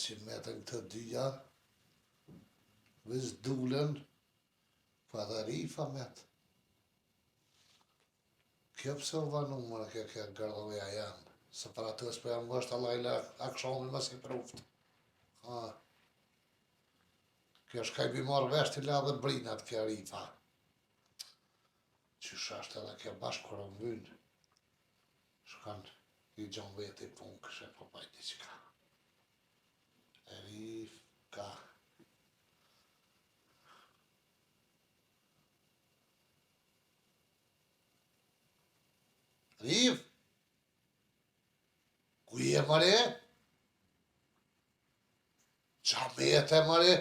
që metën këtë dyja, vëz dulen, pa dhe rifa met. Kjo pëse u vanu më në kjo gërdoja janë, se për atës për jam gështë Allah i akshomin më si pruft. Kjo shkaj bi marrë vesh të la dhe brinat kjo rifa. Qysh ashtë edhe kjo bashkë kërë mynë. Shkan i gjon veti punë këshe po bajti qka. Rifka. Rif? Ku je mëre? Qa mete mëre?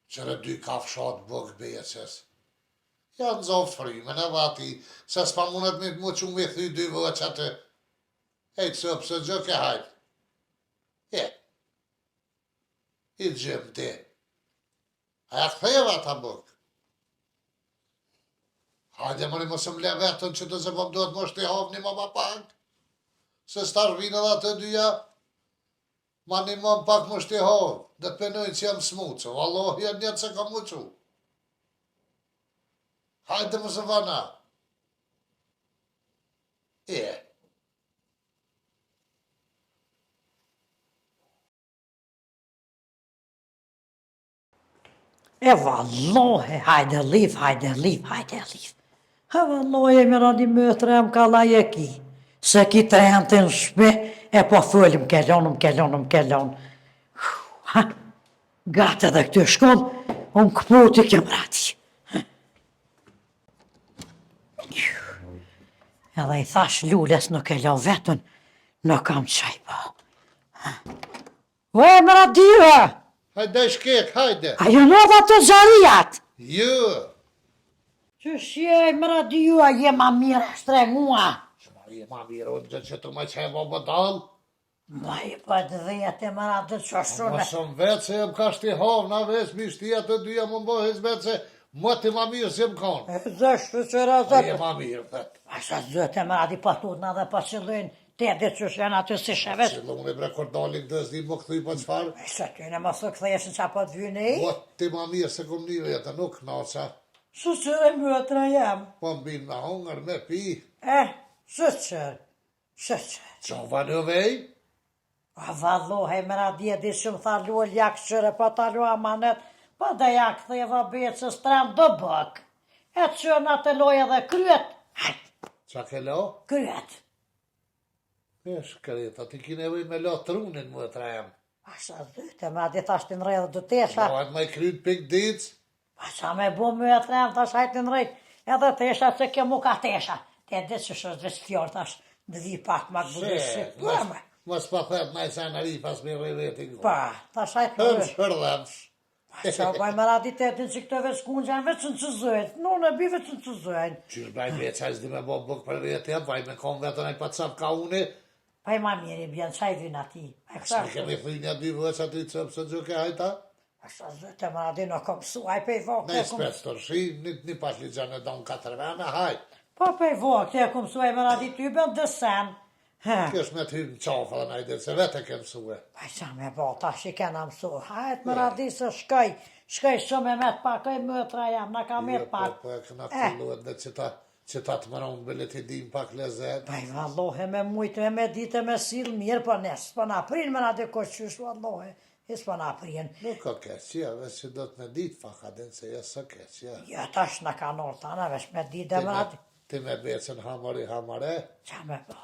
Qëre dy kafshat bëgë beqës. Janë zonë frimën e vati, se s'pa mundet me të mu që me thy dy vëq atë. Ejtë së pëse gjë ke hajtë. I të gjemë ti. A këtheva ta bëgë. Hajde mëri më së mle vetën që të zëpëm do të më shti havni më pak. Se s'tash vinë edhe të dyja. Ma një më pak më shti havë, dhe të penojnë që jam smuqë, Allah, janë njëtë se ka muqu. Hajde më së vana. Vallahi, hajde lif. Vallahi, me radi mëtre em ka lajeki. Se ki të rejnë të në shpe, e po fëllim kellon. Gati edhe këtë shkon, unë këpu të kem rati. Edhe i thash lulles nuk e lo vetën, nuk kam qaj po. Vaj, më radive! Hajde shkek, hajde. A ju në dhe të gjarijat? Jo. Që shjej, më radive, je ma mire shtrengua. Je ma mirë, unë gjë që të më qevo më dalë. Ma i për dhejete më radë që shune. Më shumë vetë se jem ka shti havë, na veç mi shtia të dyja më mbohes vetë se më ti ma mirë si më konë. Zështu që razët. Je ma mirë, vetë. Asha zëte më radi patutna dhe pa qëllin, te dhe që shenë aty si shevet. Qëllun e bre kur dalin të zdi më këthuj për qfarë. Se ty në më së këtheshin që apo të vyni? Më ti ma mirë se kom një jetë, nuk naqa. Së qërë mëtra jem. Po mbim me hongër, me pi. Së qërë. Qa vanë vej? A vallohe më radi e di që më tha luë ljak qërë, pa ta luë amanet, pa dhe jak theva betë që strem dë bëk. E që në të loj edhe kryet. Qa ke lo? Kryet. E shkreta, ti kine vej me lo trunin më të rajem. Asha dhyte, më radi thashtë në rejë dhe tesha. Lohet me kryt pik ditës? Pa qa me bu më të rejë, thash hajtë në rejë, edhe tesha që ke mu ka tesha. Te dhe që shështë dhe fjorë, thash në dhi pak ma të budishë. Mos pa thet na i sa në rifas me rejveti ngu. Pa, thash hajtë në rejë. Shërdhemsh. Pa qa baj më radi të etin që këtëve s'kunxan veç në që zëjt, në bi veç në që zëjt. Qysh baj me qaj s'di me bo bëk për vete, baj me kom vetën e pa cëp ka une. Pa i ma mirë i bjen, qaj vina ti. Sa kemi thynja dy vëq aty cëp se gjuke hajta? Asha zëte më radi në kom su, aj pe i vok. Ne spec të rshi, një pas li gjanë e donë 4 vene, hajt. Pa pe i vok, te kom su, aj më radi ty bën dësen. Kështë me ty në qafa dhe najde, se vete ke mësue. Pa qa me bo, ta shi kena mësu. Hajt më radi se shkaj shumë e met pak, e mëtra jam, na ka met pak. Po e këna kulluet dhe që ta të mëron bëllet i dim pak lezet. Pa i vallohe me mujtë, me ditë, me sil mirë, po nes, po na prinë më radi koqysh, vallohe. Jes po na prinë. Nuk o keqja, veç që do të me ditë fakadin se jesë keqja. Ja, tash na ka nërë tana, veç me ditë dhe më radi. Ti me becën hamare? Qa me bo?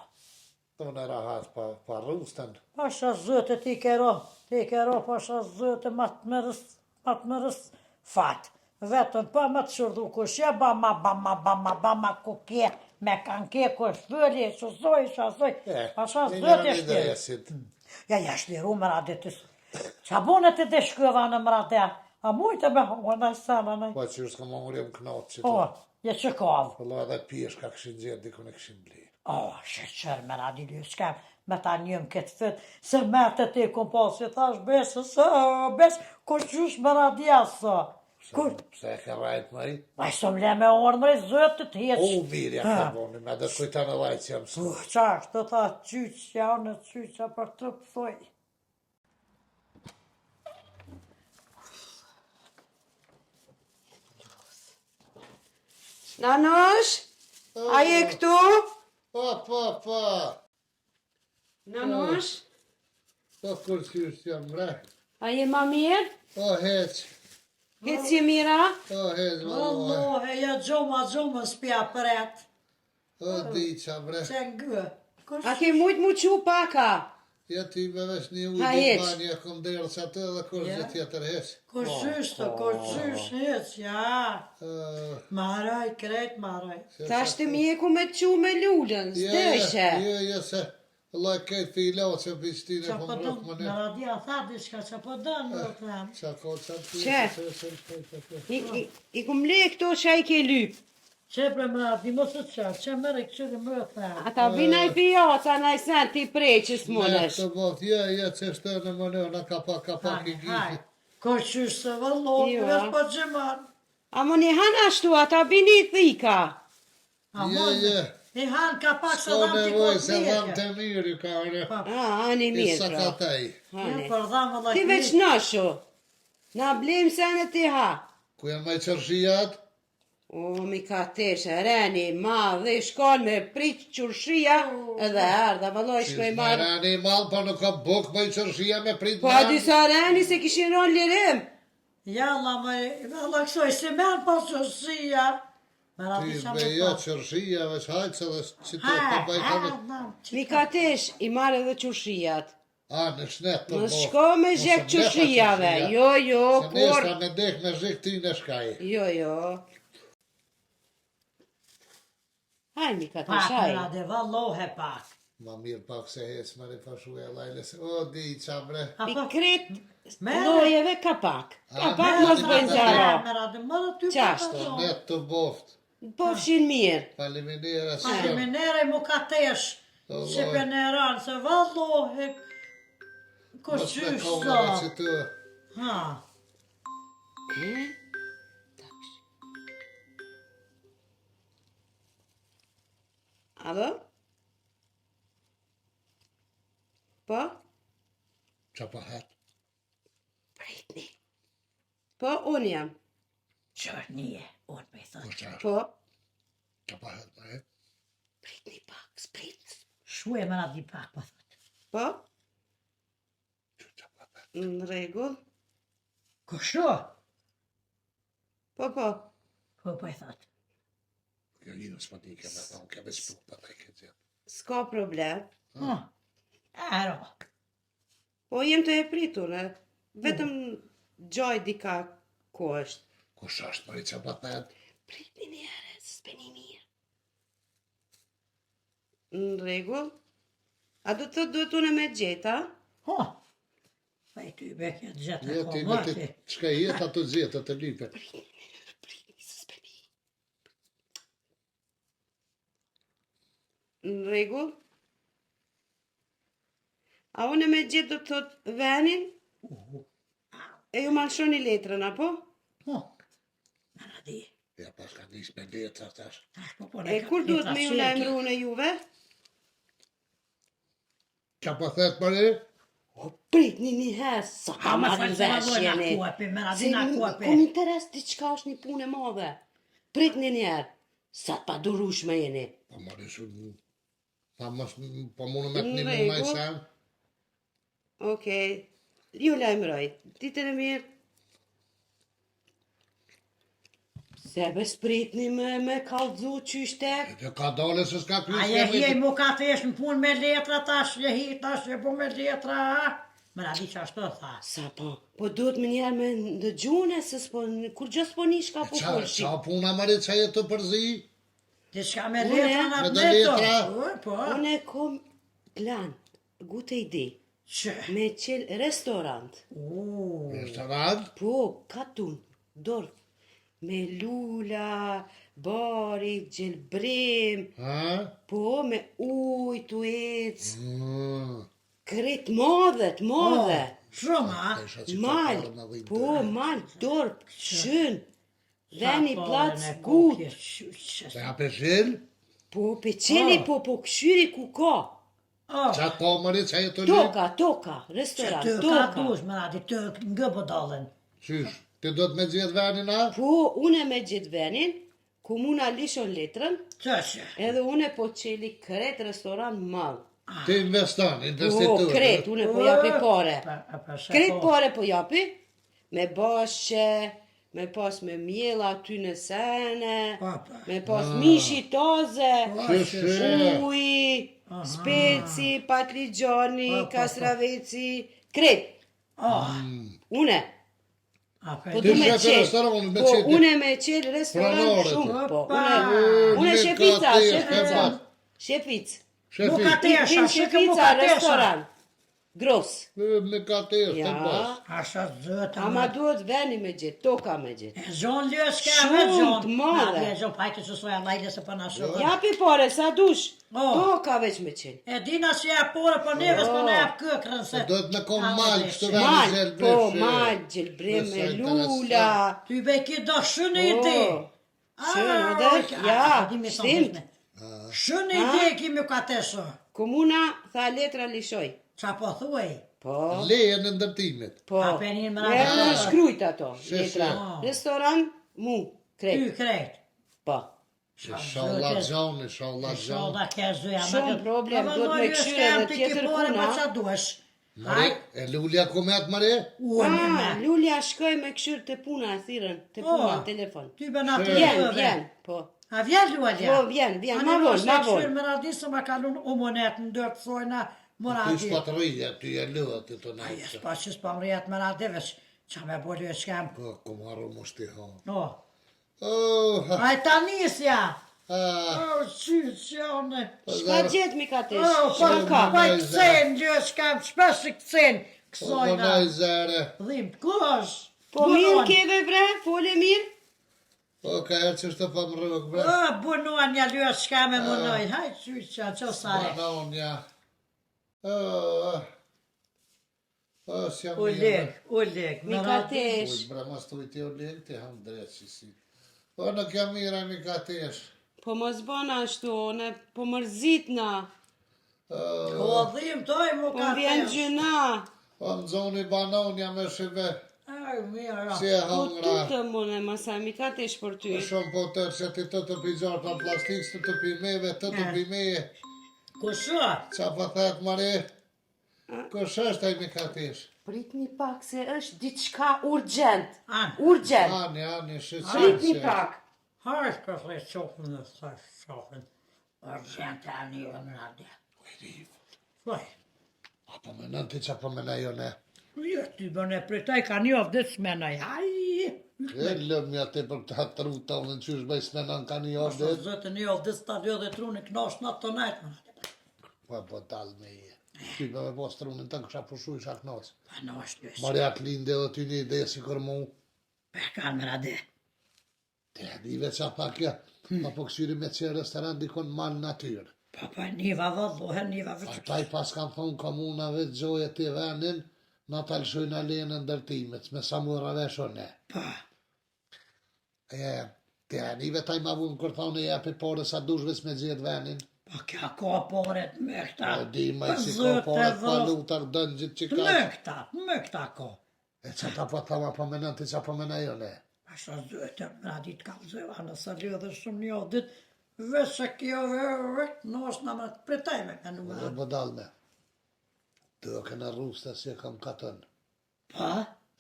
Të në rahat pa rrusten. Pa shë zëtë ti kero, pa shë zëtë matë më rës fatë. Vetën pa më të shurdu kushja, bama kuke, me kanke kush vëri, shazoj, pa shë zëtë e shtirë. Ja, shtiru më radi të qa bune të dhe shkëva në më radi, a mujtë me hongë në sana në. Po që s'ka më murim knatë që të. Po, je që kavë. Po edhe pjesh ka këshin gjithë, dikun e këshin bli. Shëqër me radi lë shkem, me ta njëm këtë fëtë, se me të ti kum pasi, thash besë, kur qysh me radi asë. Se e ke rajt më i? Pa i sëm le me orë mëri zëtë të heq. Mirja ka boni, me dhe kujta në vajtë që jam së. Qashtë të tha qyqja, në qyqja për të pëthoj. Nanush, a je këtu? Pa. Nanush, Po kur qysh jam bre? a je ma mirë? O heq. Hec je mira? O heq valloj. Allohe, ja gjoma spja pret. O diqa bre. Që ngë. A ke mujt mu qu paka? Ja ti me vesh një Ha, ujë heq. banja kom derë që atë dhe kur Ja. gjë tjetër heq. Koqysh, hec, ja. Maraj, kret maraj. Ta shtë mjeku me qu me lullën, zdeshe. Jo, se Allah këtë filo që pistine Qa po po më dënë, rëk më në ne. radia tha diçka, qa po dënë, më them. Qa ko qa të Që? I kum le këto që i ke lyp. Që pre më radi, mos të qatë, që mërë i këshyri më them. Ata vina i pijaca na i sen ti preqës Ne mënesh. të bot, jo, që shtë në më në ka pak i Hajde, gjithi. hajde. Koqysh se vëllohë, Jo, vesh a. po gjemar. A më një han ashtu, ata bini i thika. Jo. I han ka pak sa Ko dham t'i nevoj se kodnike. dham të mirë ka në. A, ani I mirë sa pra. ka taj. Ja, Hani. për dham vëllaj. Ti veç nashu. Na blem se në ti ha. Ku janë me qërshijat? O, mi ka teshe, reni, ma dhe shkon me prit qurshia, edhe ardha, vëlloj shkoj marë. Rani malë, pa nuk ka buk me qërshia me prit Po a disa reni se kishin ron lirim. Ja, la më, vëllaj kësoj, se merë pas qërësia. Më radi Ti qa be më jo pas. qërshia, veç hajtë se dhe që të të bajkane. Mi ka tesh, i marë edhe qurshijat. A, në shnet të Në bo. shko me zhek qurshijave, jo, Se kur. nesra me dek me zhik ty në shkaj. Jo. Haj, mi ka Pak tesh, më haj. radi, vëllohe pak. Ma mirë pak se hec më rifashu e lajle se, o, di qa bre. I kret Me- lojeve ka pak. Ka A, pak me- mos bëjnë zaro. Më radi, më dhe ty Qashtë. për Po net të boft. Po fshin mirë. Faleminera se Pashtë me nere mu ka tesh. Allah. Që për në ranë, se vëllohe. Mos me Koqysh kohëve që sa. të. Ha. Alo? Po? Qa pa het? Pritni. Po, unë jam. Qërë nije, unë me i Po thënë. qa është? Po? Qa pa het më het? Pritni pak, sprit. Shue më radi pak, po thëtë. Po? Qa pa het? Në regull? Kështu? Po? Po i thëtë. Kjo një s'ma di ke me thonë, ke me spuk pa taj ke gjithë. S'ka problem. Ha. Ero. Po, jem të e pritur, e. Vetëm gjoj dika ko është. Kush është mëri qa pa het? Pritni një herë, s'peni mirë. Në regull? A do të thot duhet unë me gjeta? Ha. Pa i ty beke gjithë e Jo, ti ko në ti, mëti. qka jetë ato gjithë të lipe. Pritni, s'peni. Në regull? A unë me gjithë do të thot venin? E ju malshoni letrën, apo? Ha. Më radi. Ja, pas ka nis me letra tash. Tash po po E kur duhet me ju lajmëru në juve? Qa pa het mëri? O, pritni një herë, sa Ha, ka më marrë falë se më vesh dojnë jeni. akuapi, më radi Se në kom akuapi. interes diçka është një punë e madhe. Pritni një herë, sa të pa durushme jeni. Pa mëri shumë. Pa mos, pa mune me të një Në mu maj rregull. sen. Okej, ju lajmëroj, ditën e mirë. Se be spritni me kallëzu qyshte. Që ka dole se s'ka A pysë je hjej mu ka të esh në punë me letra tash, je hi tash, je po me letra, ha? Më radi që ashtu tha. Sa po duhet më njerë me ndëgjune, se s'po, kur gjë s'po një shka po përshi. Qa puna mëri qa jetë të përzi? Ti shka me Une, letra në me atë do letra? Po, Unë e kom plan, gute ide, që? me qel restorant. Restorant? Po, katun, dorë, me lula, bari, gjelbrim, Ha? po, me ujt, ujec, Mm. kret madhe, të madhe. Shumë, ha? Isha që Mal, ka parë në dhimë. po, mal, dorë, shën, veni Sa plac, parën e gut, kokje, që- Se ha peshil? po, peqeli, Oh. po, këshyri ku ka. Oh, Qa ka mëri qa jetë të lip? Toka, që restorant, të ka toka. dush, më radi, të ngë po dalën. Qysh? Ti do të me gjithë venin, a? Po, unë me gjithë venin, Komuna lishon letrën, Qëshë? edhe une po qeli Kret restoran mall. Ti investon, Po, investitur. Kret, une po japi pare. Kret po. pare po japi, me bashqe, me pas me mjela aty në sene, Pa, pa. me pas mishi taze, Shë. uj, speci, patligjani, Pa, pa, pa. kastraveci, Kret, une. Po Ti du me shete qelë, restoranin me po qelë. une me qelë restoran Pranore, shumë, po, Opa. une Me shefica, kate, shefica, e shefic, Shefi, Tesha, Tim shikë shefica muka tesha. restoran, gros, me kater, të ja, pas. Asha zëtë. ama duhet veni me gjithë, toka me gjithë. E zonë lësë ka Shumë me zonë. të madhe. E zonë pajtë që soja lajle se për nasë. Japi pare, sa dush, Oh. toka veç me qenë. E dina si e pore për neves për ne e për këkrën se. Do të me kom malë kështu Mal, veni Mal, gjelë po, bëshë. mal, gjelbrem me Nëse lula, Ty be ki do shënë Po. ide. Shënë ide, ja, shtimt. Shënë ide kimi ka tesho. Komuna tha letra lishoj. Qa po thuaj? Po, Leje në ndërtimit. po, A, penin më e radhë. në shkrujt ato, She, letra. she. Restoran, mu, Ty Kret, krejt. po. Inshallah gjon, inshallah gjon. Shoda ke zëja. Shumë problem, do të me këshyre dhe tjetër puna. Ma qa duesh. Mare, e lulja kumet mare? Unë me. Lulja shkoj me këshyrë të puna, thirën, të puna në telefon. Ty be na të Vjen, dhe. vjen, po. A vjen lualja? Po, vjen, ma vonë, ma vonë. Më radisë më kalun umonet në dërë pësojna më Ty radi. s'pat rrija, ty e lëhat të të Aje nëjtë. s'pa që s'pa më rjetë më radivesh. Qa me boli e shkem. Po, ku marru mu shti ha. No. Oh, ha, A e ta nisja. ha. O, që janë. Shka gjetë mi ka tesh, O, shka ka. pa i këcen, gjë shkem, shpesh i këcen. Po, Kësojna. nëj zere. Dhim, klosh. Po mirë keve bre, fole mirë. Po, ka herë që shtë pa më rrëk, bre. O, bunuan një lyë shkem e munoj. Haj, që sare. Banonja. Oh, oh, s'jam Ullek, ullek. Mi ka tesh. Ujë, bre, mas të ujti u lek, ti ham drejtë që si. Po, nuk jam mira mi ka tesh. Po mos bëna ashtu, ne po mërzitna, O, dhim, toj mu po ka vjen tesh. gjëna. Po, më zoni banonja me shive. Aj, mira. Si e Po hangra. tu të mune, masa mi ka tesh për ty. Po shumë po tërë që ti të pi gjarë të plastikës, të pi meve, të pi meje. Kusho? Qa po thetë mare? Kush është ai mi ka tesh? Pritni pak se është diçka urgjent. An. Urgjent. Ani, shqyqe. Pritni pak. Hajsh për të qofën në të shofën. Urgjente a një e më radi. Foj. Apo me nën ti qa po me në jo ne? Jo, ty bën e pritaj ka një ofdit smenaj. Aj. E lëmja ti për të hatru të unë në qysh bëj s'me nën ka një Ashtë ovdet. zëtë një ofdit stadio dhe truni knosh në të najtë. Po talë me je. Ty me pos trunin të kësha pushu isha knos. Pa në është lësë. Marjat linde dhe ty një ide si kër mu. Pe kanë më radi. Te dive qa pak ja. Ma po kësyri me që restoran dikon mal natyrë. Pa niva vëllohen, niva vëtë. Ata i pas kam thonë komunave të gjoje të venin, na të lëshojnë alene ndërtimet, me sa mura veshone. Pa. Te anive taj ma vunë kër thonë e japi pore sa dushve s'me gjithë venin. Pa kja ka poret me këta. E di ma i si ka Zëtë pore vë- pa lutar dëngjit që Me ka. këta ka. E që ta po thama po menën ti qa po menën jo ne. Ashtë zëtë më radi të kam zëva në së lidhë shumë një ofdit. Vese kjo vërët, në është në më të pritajme me në më Dhe po dalme. Të këna rusta si e kam katën. Pa?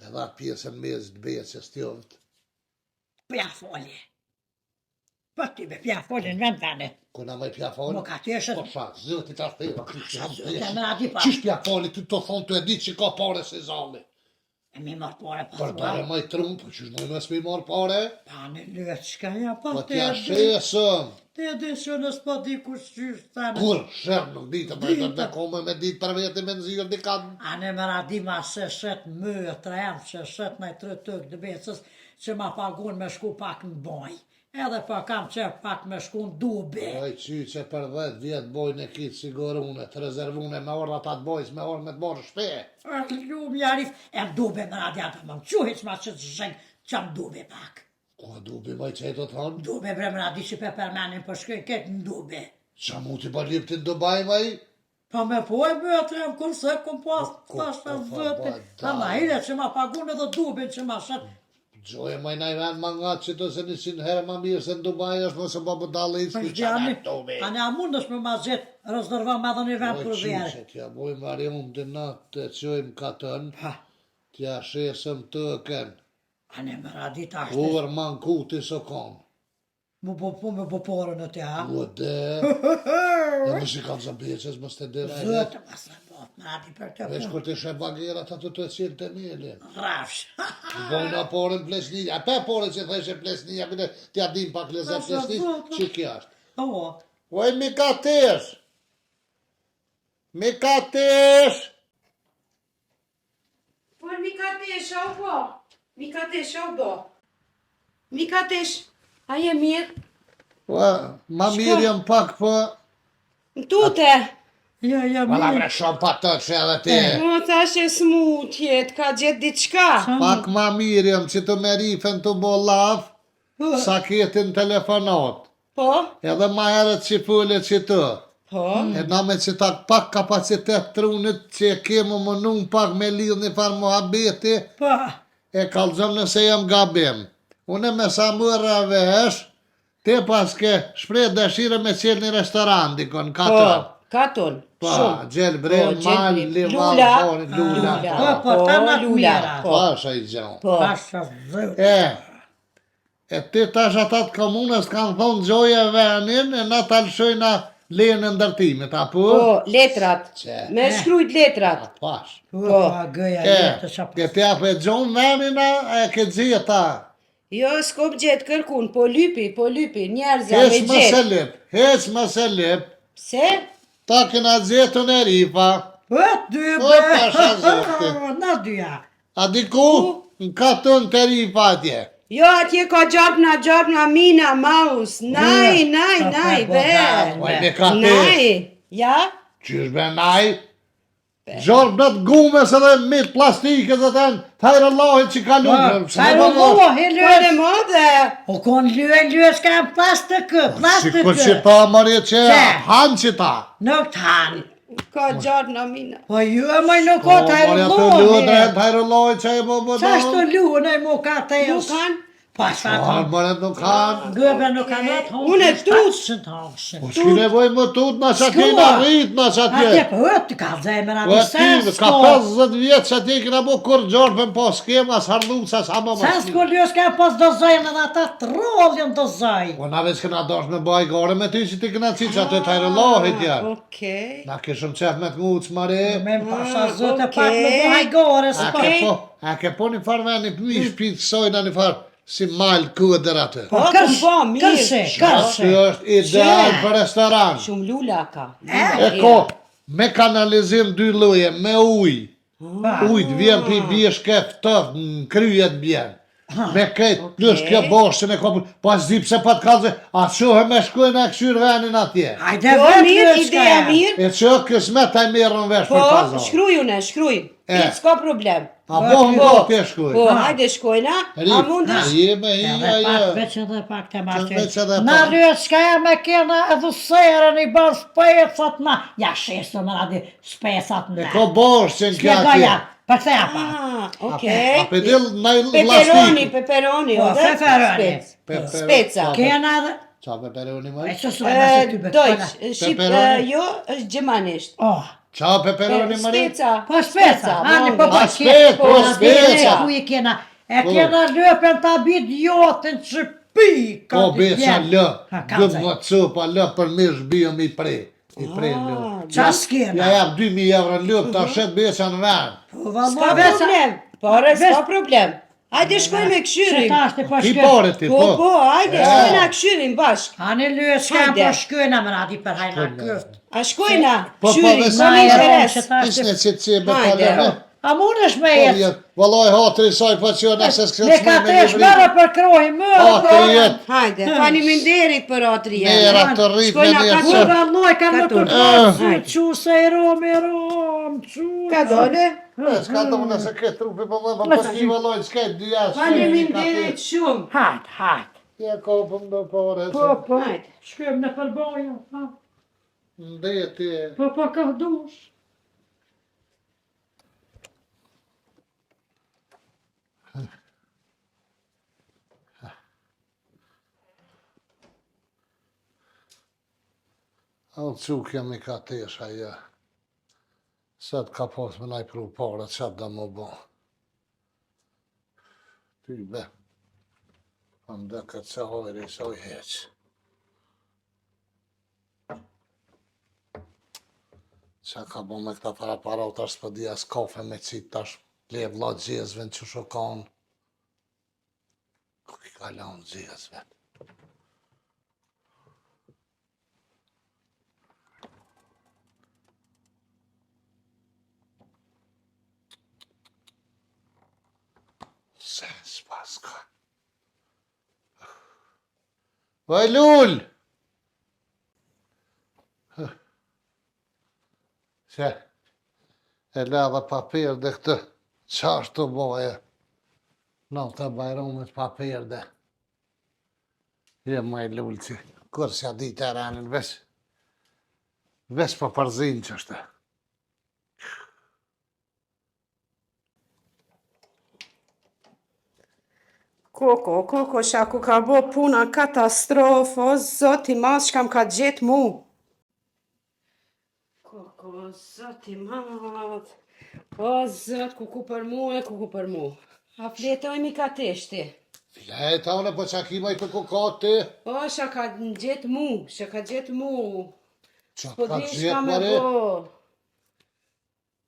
E dha pjesën mes të beqës t'jovët. Pja folje. Po ti be pja folje në vend vene. Kuna me pja fali? Mo ka tjeshet. Po qa, zëti ta theva, Zëtë më radi pa. Qish pja fali, ty të thonë të e di që ka pare se zali. E mi marë pare pa Për pare ma i trumë, po qish nëjë nësë mi marë pare? Pa në lytë shka ja pa Po të t'ja e di. shesëm. Të e di që nësë pa di kush qysh të anë. Kur, shërë nuk ditë, për të me kome me ditë për vete me nëzirë di kanë. Ane më radi ma se shet mëë të remë që shet në i të tëk dë becës që ma pagun me shku pak në boj. Edhe pa kam që pak me shku në dubi. Oj, që për 10 vjetë bojnë e kitë sigurune, të rezervune me orë atat bojës, me orë me të borë shpe. Lumë jarif, e më dubi më radi ata më quhic ma që të zheng që më dubi pak. Ko dubi maj që e të thonë? Dubi bre më radi që pe përmenin për shkej ketë në dubi. Qa mu t'i për liptin të Dubai maj? Pa me po e bëtë e më kurse kum pas Po, pas po, të po, zëti. po, Ta ma hile që ma pagun edhe dubin që ma shet. Gjoje maj na i ven ma nga që të se 100 herë ma mirë se në Dubai është mëse më bëdale i s'ku që në tobe. A ne a mund është me ma gjithë rezerva me dhe një vend për vjerë. Që t'ja bojmë varion të natë të qojmë katën, t'ja shesëm të kënë. A ne më radit ashtë. Uër man kuti së konë. Mu me poporën e të ha. U dhe, e më si kanë zëmbeqës, më së të dira e Zëtë më së bot, më radit për të veç punë. kur të shë bagerat atë të cilë të melin. Rafsh. Bojnë a porën plesnija, pe porën që thëshe plesnija, mine t'ja dim pak lezet plesnija, që kja është. O, Oj, mi ka tesh! Mi ka tesh! Po Mikatesh, au po. Mikatesh, au do. Mikatesh, a je mirë? Ua, ma mirë jam pak, po... Në tute. ja, Vala mirë. bre shumë pa të që edhe ti. Mo thashe smutjet, ka gjetë diçka. Pak ma mirë jam që të me rifen të bo laf, sa ketin telefonat. Po, Edhe ma herët që fullet që të. po. E na me që tak pak kapacitet trunit që e kemë më nun pak me lidh një farë muhabeti, Pa, e kalzëm nëse jam gabim. Une me sa mërra vesh, te pas ke shprej dëshire me qelë një restoran dikon, Po, katër. katon. Pa, Shumë. gjelë bre, Po, mal, gjelë, limal, lula. boni, lula. po, ta më të lula. mira. Po, Pa, shë i gjonë. po. Pasha zëtë. E ti tash atat komunës kanë thonë gjoje venin, e na talëshojna lejën e ndërtimit, apo? Po, letrat. Që? Me shkrujt letrat. Pash. Po, gëja jetë që Ke t'ja për gjonë venina, e ke gjitha. Jo, s'kom gjetë kërkun, po lypi, njerëza me Hes më se gjetë. lip, hes më se lip, Se? ta kena gjetën e rifa. Po, dy Po, pasha zoti. Na dyja. A diku? Në katën të rifa atje. Jo, atje ka gjopna, mina, maus, naj, be. Oj, me ka te. Naj, ja? Qysh be naj? Gjorë në të gumes edhe mit plastike dhe ten, thajrë Allahit që ka lumë. Sajrë mo, Po hilës. dhe modhe. O kon lyë, s'ka plastikë, Si kur që plastikë. ta mërje që Që? hanë që ta. Nuk tanë. Ka gjopna, mina. Po ju e moj nuk o të Mërja të luë drejt, thajrë Allahit që e më më Qa shtë luën e mu ka të Nuk kanë? Pa shfa Arë kanë. mërë nuk kanë. Gëbe nuk kanë atë honë. Unë e tut. Së të honë. Po s'ki nevoj më tut në që atje S'ka. në rrit në që Atje atje. po të ka zemër Po atë ati, ka 50 vjetë që atje kena bo kur gjorëpën po skema, s'hardu sa më Sa s'ko lyë s'ka pas dozojnë edhe ata trollin dozoj. Po na veç kena dosh me baj gore me ty që ti kena qitë që atë e tajrë Allahit janë. Okej. Na kishëm qef me t'nguc mare. Me më pasha zëtë okej. pak me bëhaj gore së pa. A ke po një farë veni pëmish pitë sojna një farë si malë kuëdër atë. Po, këm po, mirë. Kërse, Kjo kërse. është ideal për restoran. Shumë lula ka. E ko, me kanalizim dy luje, me uj. Ujt vjen pi bjesh ke ftëf, në kryet bjen. Me këtë, plus kjo boshën e kopën, pas di pse pat kalze, a qohe me shkojnë e këshyrë venin atje. Hajde Po, vetë mirë, lyë ideja s'ka. mirë. E që kësmet taj mirën vesh Po, për pazar. shkruj une, shkruj. S'ka problem. A po më do t'je shkoj. Po, hajde shkojna. A mundesh? Je me hi, Edhe pak, ajo. veç edhe pak të Veç edhe maqe. Na pak. lyë s'ka ja me kena edhe serën i bërë specat na. Ja shesë me radi specat na. E ko boshën kja Spjegoja, atje. për këtë ja pa. Ah, A okej. pedil në Peperoni, lastik. peperoni, Po, ode? peperoni. Spec- Speca. Kena edhe... Qa peperoni E më? që su e nëse ty betë. Deutsch, shqip, Peperoni? jo, është gjemanisht. Oh, Qa peperoni më? Speca. po speca, ani po monga. A spec, po speca. Ku i kena, e kena lëpen të abit jotën që pi. Po beqa lë, Ka dë zaj. më cupa lë për mish bijëm i pre. I pre lë. Qa s'kena? Ja jam 2000 euro në lëp, ta shet beqa në ven. S'ka problem. Pare, s'ka problem. Hajde shkoj me Që këshyrim. ta është i po Ki shkën. pare ti, Po, po. hajde, shkojna këshyrim bashk. Ani lyë s'ka Hajde. po shkëna më radi për hajna këft. A shkojna, Po, këshyrim, veç- s'ka Na një e ronë interes. që ta është Ishne i... që që be Hajde. pare me. A mund është me Po jetë? jetë, vallaj hatri saj po që nëse s'kështë Me ka tesh mërë për krohi, mërë Hatri për... jetë, Hajde, faleminderit për atri mera të rrit me Shkojna një ka Kur që. valloj ka më Katun. përpërë, që se i rom, që... Ka dole? S'ka të më nëse këtë trupi po më po s'ki vallaj, s'ka dy jashtë. Faleminderit shumë. Hajt, hajt. Ja kopëm do pare, Po, Hajde. shkëm në përboja, ha. ndeti e. Po, ka dush. O cuk jam I ka tesha, ja. Se të ka pas me naj pru pare, qatë da më bo. Ty be. Andë këtë se hojri, se oj heq. Qa ka bo me këta para tash për di as kafe me qitë tash. Le vla gjezve në që shokan. Ku I ka lanë gjezve? Se s'pas ka. Vaj lull! Se, e la dhe papir dhe këtë, qashtë të boje. Në të bajrumit papir dhe. Je maj lull që, kur s'ja di të ranin, vesh për përzin që është. Koko, shaku ka bo puna katastrofë, o zoti mas, shkam ka gjetë mu. Koko, zoti mas, o zot, kuku për mu. A fletojmi ka teshti. Fleta une, po qa kima I të kokate? O, shka gjetë mu. Qa Po ka di gjetë, shka me mare? bo.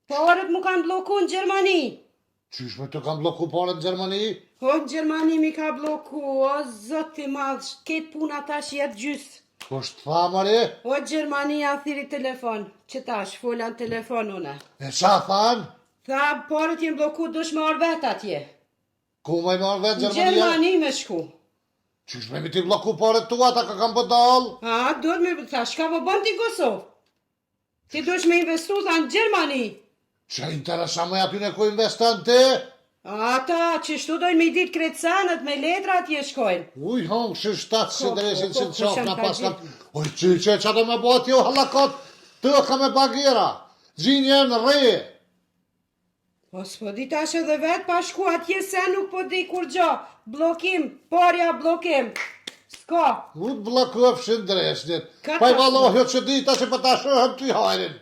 Parët mu kanë bloku në Gjermani. Qysh me të kam bloku pare në Gjermani? O, në Gjermani mi ka bloku, o zoti mas, ketë puna tash jetë gjysë. Po shtë tha, mare? O, Gjermania thiri telefon, që tash, folan telefon une. E qa than? Tha, parët jenë bloku, dush me orë vetë atje. Ku me marrë vetë Në Gjermania? Gjermani me shku. Qysh me mi ti bloku pare tua, ta ka kam pëdal? A, duhet me, tha, shka po bën ti Kosovë? Ti dush me investu, tha, në Gjermani. Qa interesa me aty në ku investan ti? Ata, që shtu dojnë me I ditë kretsanët, me letra atje shkojnë. Uj, hongë, që shtatë si dresin që në po, qafë në sham ka pas kam... gjithë. Uj, që do me bëhet jo halakot, të ka me bagira, gjinje në re. Po s'po di tash edhe vetë pa shku atje se nuk po di kur gjo. Blokim, parja blokim. S'ka. U të blokofshin dresnit. Ka Pa I ta valohet që dita që pa ta shohem ty hajrin.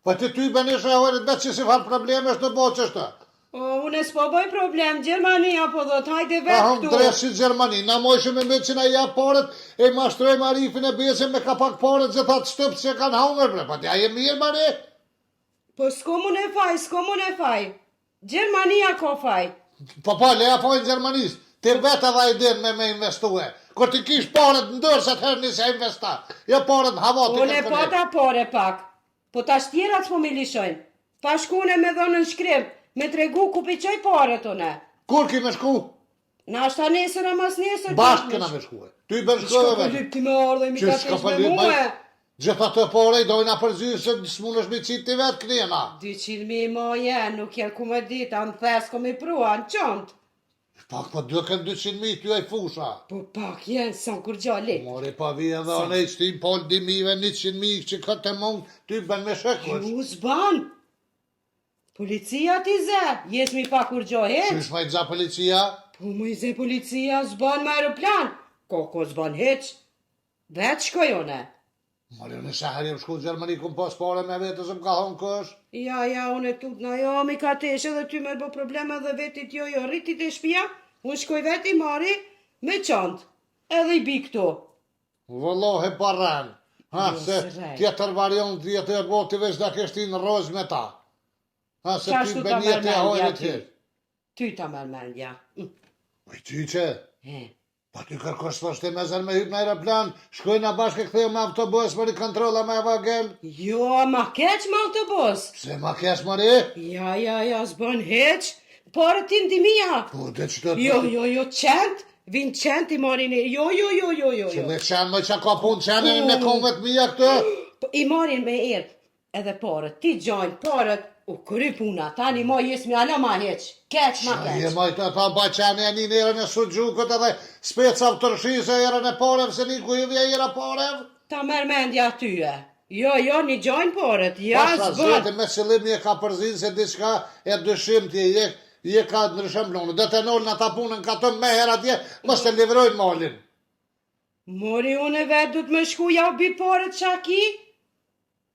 Pa ti ty benishe hajrin vetë që si farë problemesh në bo qështë. O, une s'po boj problem, Gjermania po dhët, hajde Pa vetë hëm këtu. dresin Gjermani, na mojshim e me që na ja paret, e mashtrojmë Arifin e besim me ka pak paret që ta të shtëpë që kanë hangër, bre, pa ti a je mirë, mani? Po s'ko mun e faj. Gjermania ko faj. Pa, leja fajnë Gjermanis, ti vetë edhe I din me investue. Kur ti kish paret në dërë, se të herë njëse investa. Ja paret në havat. Une pata pore pak. Po tash tjerat s'po me lishojnë. Pa shkune me dhonë në shkrim, me tregu ku piqoj paret une. Kur ki me shku? Na është ta nesër a mas nesër. Bashkë kena me shkue. Ty ben Shka shkue po vetë. lyp ti me ardhe, mi ka tesh me muhe. Gjitha të pore I dojna përzyë se s'mun është mi qitë ti vetë kënjena. 200.000 moje, nuk jelë ku me ditë, anë thes ko mi prua, në qëndë. Pak po dëkën 200.000 ty e fusha. Po pak jenë, sa kur gjallit. Mori pa vijë edhe anë I shtim pol dimive 100.000 që këtë e mund, ty ben me shekush. Ju zban. Policia ti zë, jes mi pa kur gjohet. Qysh ma I dza policia? Po mu I zë policia zban me aeroplan. Koko zban heq. Vetë shkojone. Mori unë shahari më shku në Gjermani ku më pas pare me vetës më ka thonë kësh. Ja, unë e tut na jo, mi ka tesh edhe ty me bo probleme dhe vetit jo, rritit e shpia, unë shkoj veti mari me qantë, edhe I bi këtu. Vëllohi paran. Ha, Jo, se se rej. tjetër variant tjetër boti veç da keshtin roz me ta. Ha, se Qashtu ty ta benjet e mermendja hojrit ty. hirë. Ty ta mërmendja. Oj, ty që? He. Pa ty kërkosh të shte me zërë me hyp në aeroplan, shkojna bashkë e këthejë me autobus për I kontrola me vagel. Jo, ma keq me autobus. Pse ma kesh mëri? Ja, s'bën heq. Pare ti ndimia. Po, dhe që të Jo, qent. Vin qent I marin e. Jo. Që me qenë më që ka pun qenë me komet mija këtë. Po, I marin me erë. Edhe parët, ti gjojnë, parët. U këry puna, tani ma jes mi ala ma heq. Keq ma Je keq. majtë ta ba qenë e një njerën e sugjukët edhe speca të tërshise erën e parev se një ku I vje era parev. Ta mërmendja tyje. Jo, një gjojnë parët. Ja, Pasha zbët. zete me qëllim je ka përzin se diçka e dëshim ti je ka ndryshëm plonë. Dhe të nolën ata punën ka të me her atje, mos të livrojnë malin. Mori unë e vetë du të me shku ja u bi parët qaki.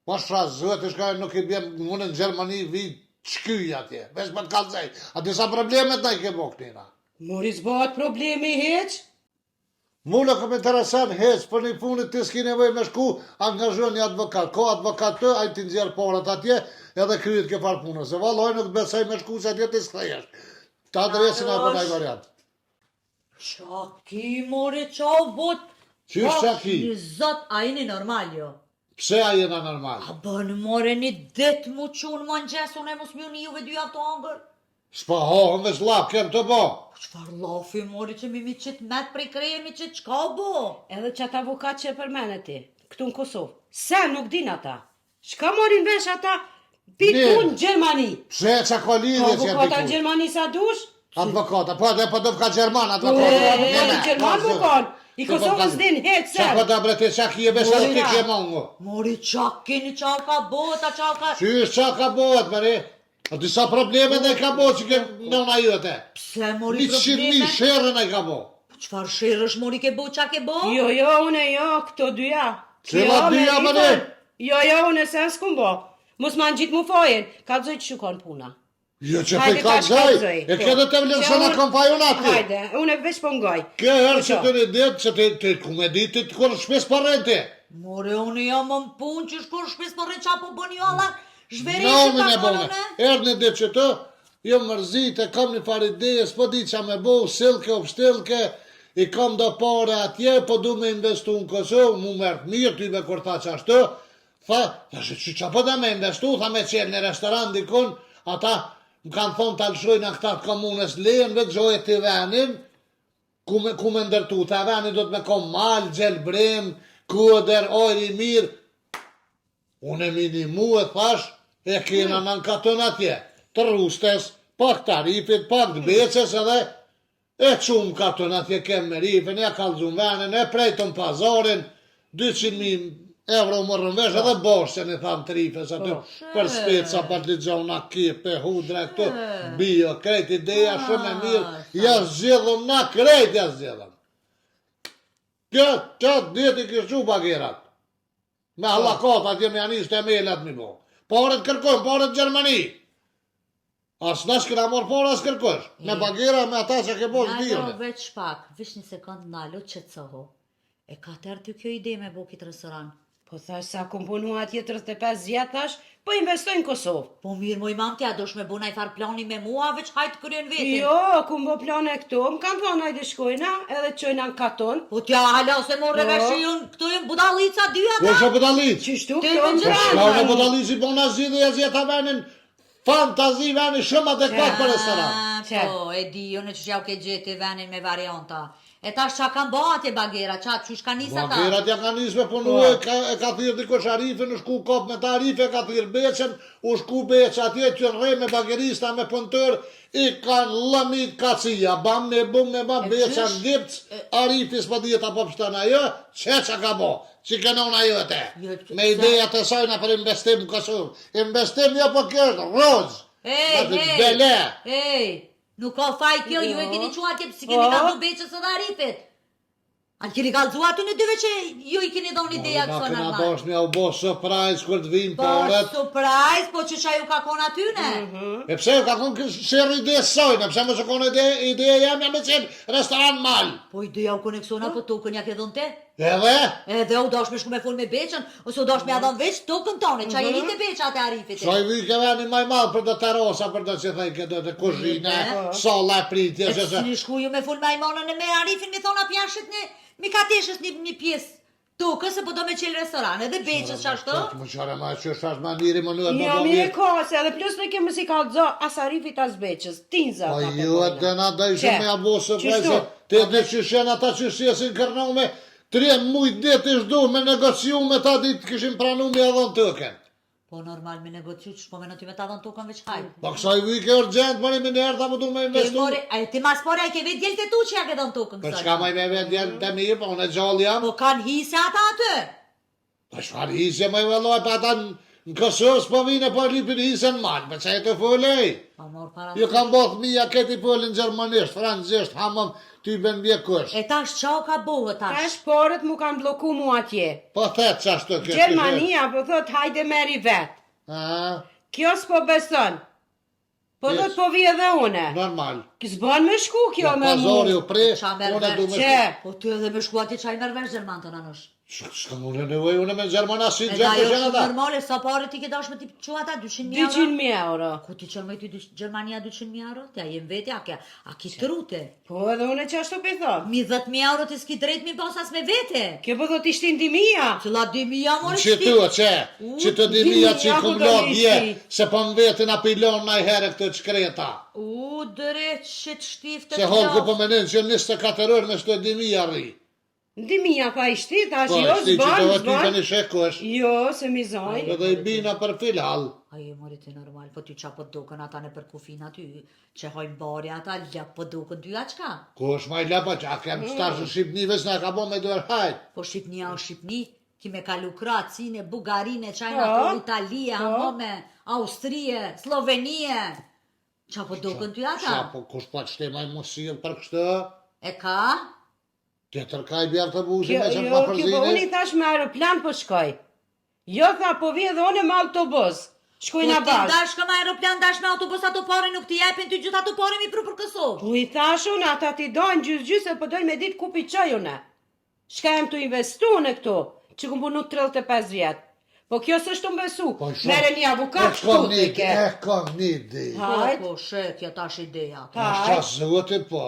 Po shra zëtë shka nuk i bjem unë në Gjermani vi qkyj atje. Vesh me kalzej. A disa problemet na i ke bo këtina. Mori s'bëhet problemi heq? Mu nuk më interesan heq, për një punit ti s'ki nevoj me shku, angazhon një advokat. Ko advokat të, a i ti nxjerë porët atje, edhe kryet ke farë punës. Se valoj nuk besoj me shku se atje ti s'kthejesh. Ta adresin a për taj variant. Qaki, more, qa bot? Qysh qaki? Një zot, a jeni normal jo? Pse a jena normal? A bën more një det mu qunë më në gjesë, unë e mos mjë një juve dy avto angër. S'pa hohën dhe s'lap kem të bo. Qfar lafi more që mi qit met prej kreje mi qit qka bo? Edhe qatë avokat që e përmene ti, këtu në Kosovë. Se nuk din ata. Shka morin vesh ata pikun në Gjermani? Pse qa ka lidhje që Avokata në piku? Gjermani sa dush? Advokata, po edhe po do ka Gjerman E, advokata. Gjerman më konë. I Kosovës din heq Qa po se. da bre ti qa ki e vesh edhe ti ke mongo. Mori qakini qa ka bota, qa ka... Qysh qa ka bohet mëri? A disa probleme dhe ka bo që ke nëna jote. Pse mori 100.000 probleme? sherën e ka bo. Qfar shirësh mori ke bo, qa ke bo? Jo, une jo, këto dyja. Cila Kjo me dyja, më rritën. ne? Jo, une se s'kum bo. Mos ma në gjitë mu fojen. Ka të zoj që shukon puna. Jo që Hajde, pe ka ka gjaj. shkallzoj, E po. kjo dhe të vlerë Që se na unë- kom pajonati. Hajde, une veç po ngoj. Kjo herë që Po të një ditë që të kumediti të kërë shpes parente. More, unë jam më punë që shkur shpes për reqa po bën jo Allah, zhveri që Nomin pa e bone. kolone. Erë një ditë që të, jo mërzit e kam një farë ideje, s'po di qa me bo, silke o pështilke, i kam do pare atje, po du me investu në Kosovë, mu mërtë mirë, ty me kur tha që ashtë, tha, që po da me investu, tha me qenë një restoran dikun, ata më kanë thonë të alëshojnë a këta të komunës lejen, vetë gjojë të venin, ku me ndërtu, të venin do të me kom mal, gjelbrim, kuder, ojri mirë, unë e minimu e thash, e kena në katon atje, të rustes, pak tarifit, pak të beces edhe, e qumë katon atje kem me rifin, e kalzun venin, e prejtën pazarin, 200.000 euro mërën vesh edhe boshën i thamë të rifes aty, për speca, për të gjona kipe, hudre, këtu, bio, krejt ideja shumë e mirë, ja zgjedhëm na krejt ja zgjedhëm. Kjo diti kështu bagerat. Me hallakata atje me anis të emelat mi bo. Paret kërkojnë, paret Gjermani. As nash këna morë pare as kërkosh. Me bagera me ata që ke bo Nalo zbirën. veç pak, vish një sekund nalo që të soho. E ka tërë ty kjo ide me bo kitë restoran. Po thash sa kom punu atje 35 vjet tash, po investoj në Kosovë. Po mirë moj mam tja, dosh me bo naj far plani me mua, veç hajtë kryen vetin. Jo, kum bo plane këtu, më kanë thonë hajde shkojna, edhe qojna në katon. Po tja hala se morre Po. vesh jun, këto jën budalica dy Po ata. që budalic. Qështu Te kjo me më gjëra. Shka unë gjëra. budalici bona zhidhe e zjeta venin, fantazi venin shumë adekvat për restoran. Po, e di, unë që jau ke gjeti venin me varianta. E tash qa kanë bo atje bagera, qa që shka nisa ta? Bagerat ja ka nis me punu, e ka thirë diko sharifin, u shku kop me tarife, e ka thirë beqen, u shku beq atje që rrej me bagerista, me pëntër, i kanë lëmit kacija, bam me bum me bam, E beqen qysh? gipc, arifis pa djeta po pështën ajo, që ka bo, që kenon ajo te, Jo, me ideja të sajna për investim në Kosovë, investim jo po kjo është roz, bele. Ej, nuk ka faj kjo, ju e keni qua atje, si keni kalzu beqës edhe arifit. A keni kalzu aty në dyve që ju i keni dhoni ideja Na këso këna normal. bosh me u bo surprise kur të vim Po, poret. surprise, po që qa ju ka kon aty ne? E pse ka konë shërë ide sajnë, pse më së konë ideja jam me qenë restoran mal. Po ideja u koneksiona, po tokën ja ke dhon te? Edhe, Edhe u dosh me shku me fol me beqën, ose u dosh me adhon veç tokën tone, qa jeni te beqa atë arifit. sa i vike venin maj malë për të terosa, për të që thej këtë të kuzhine, sala e pritje, E që si një shku ju me fol me ajmonën e me arifin, mi thona pjashit mi ka teshës një pjesë tokës, se po do me qelë restoran, edhe beqës që ashtu? Më qare ma që shash ma njëri më nëhet më Jo, bo mire mirë. kose, edhe plus në kemë si kalzo as arifit as beqës, tinza. Po ata pe ju e bojna. të nga da ishe Qe? me abosë, Qështu? te dhe që shenë ata që shesin kërnu me 3 mujt dit ishdu me negociu me ta ditë këshim pranu me adhon tëken. Po normal me negociu që shpo me në ty me ta dhon tokën veç hajt. Po kësa i vike urgent, mëri me njerë, ta më du me Ti investu. more, a ti mas pore, a ke vetë djelë të tu që ja ke dhon tokën Për kësaj. çka maj me vetë djelë të mirë, po unë e gjallë jam. Po kanë hise ata aty. Po shfar hisje me vëlloj, pa ata në Kosovë s'po vine, po lipin hisje në malë, për që e të folej. Pa mor para. Ju kam both mija këti folin gjermanisht, francisht, hamëm, ty ben bje kush. E tash qa ka bohë tash? Tash porët mu kanë bloku mu atje. Po thet qashtu këtë. Gjermania po thot hajde meri vet. A, Kjo s'po beson. Po thot po vi edhe une. normal. S'ban me shku kjo me Pazori mu. u pre, Qa merr unë du me vesh? Që? Po ty edhe me shku atje qaj merr vesh Gjerman të nanosh? Shka unë nevoj, unë me Gjermana si E da gjepë jo shenë shumë ata. normale, sa pare ti ke dash me ti që ata 200.000 euro? 200.000 euro. Ku ti qënë me ty Gjermania 200.000 euro? Tja jem vetja, a ki trute? Po edhe une që ashtu pe thot. Mi 10.000 euro ti s'ki drejt mi pas as me vete. Kjo po thot ishtin 10.000. Cëlla 2.000 more Që tu, që të dimija që i Dimija, kum ku do lot ishti? dje, se po më vetin a pilon na i herë këtë qkreta. U, drejt shit shtifte Se holë ku po menin që 24 orë me shto dimija rri. 10.000 ka ishti, tash Po, jo shti që të zban, vëty të zban. një shekush, Jo, se mi zojnë. edhe i bina për filal. Aje mori ti normal, po ty qa po duken ata në për kufin aty, që hojnë bari ata, ljap po duken ty a qka? Ku është ma i lepa që a kem stashë Shqipnive s'na ka bo me dërë hajt. Po Shqipnia o Shqipni, ki me kalu Kroacine, Bugarine, qajna Po, to Italia, po. Hamome, Austrije, Slovenie. Qa po duken ty Qa ata? po kush pa të shtema i mosirë për kështë, E ka? tjetër ka i bjarë të buzi Kjo, me që jo, pa kjo po unë i përzini. thash me aeroplan po shkoj. Jo, tha, po vi edhe unë me autobus. Shkojna Po ti bashkë. dash ka me aeroplan, dash me autobus, ato pare nuk ti jepin, ty gjithë ato pare mi pru për Kosovë. Po i thash unë, ata ti dojnë gjysë se po dojnë me ditë ku pi qoj une. Shka jem të investu në këtu, që këmë punu 35 vjetë. Po kjo së shtu mbesu, Po, shumë. mere një avukat këtu të ke. E kom një di. Hajt. Po, shetja tash ideja. Ma shqa zëti po.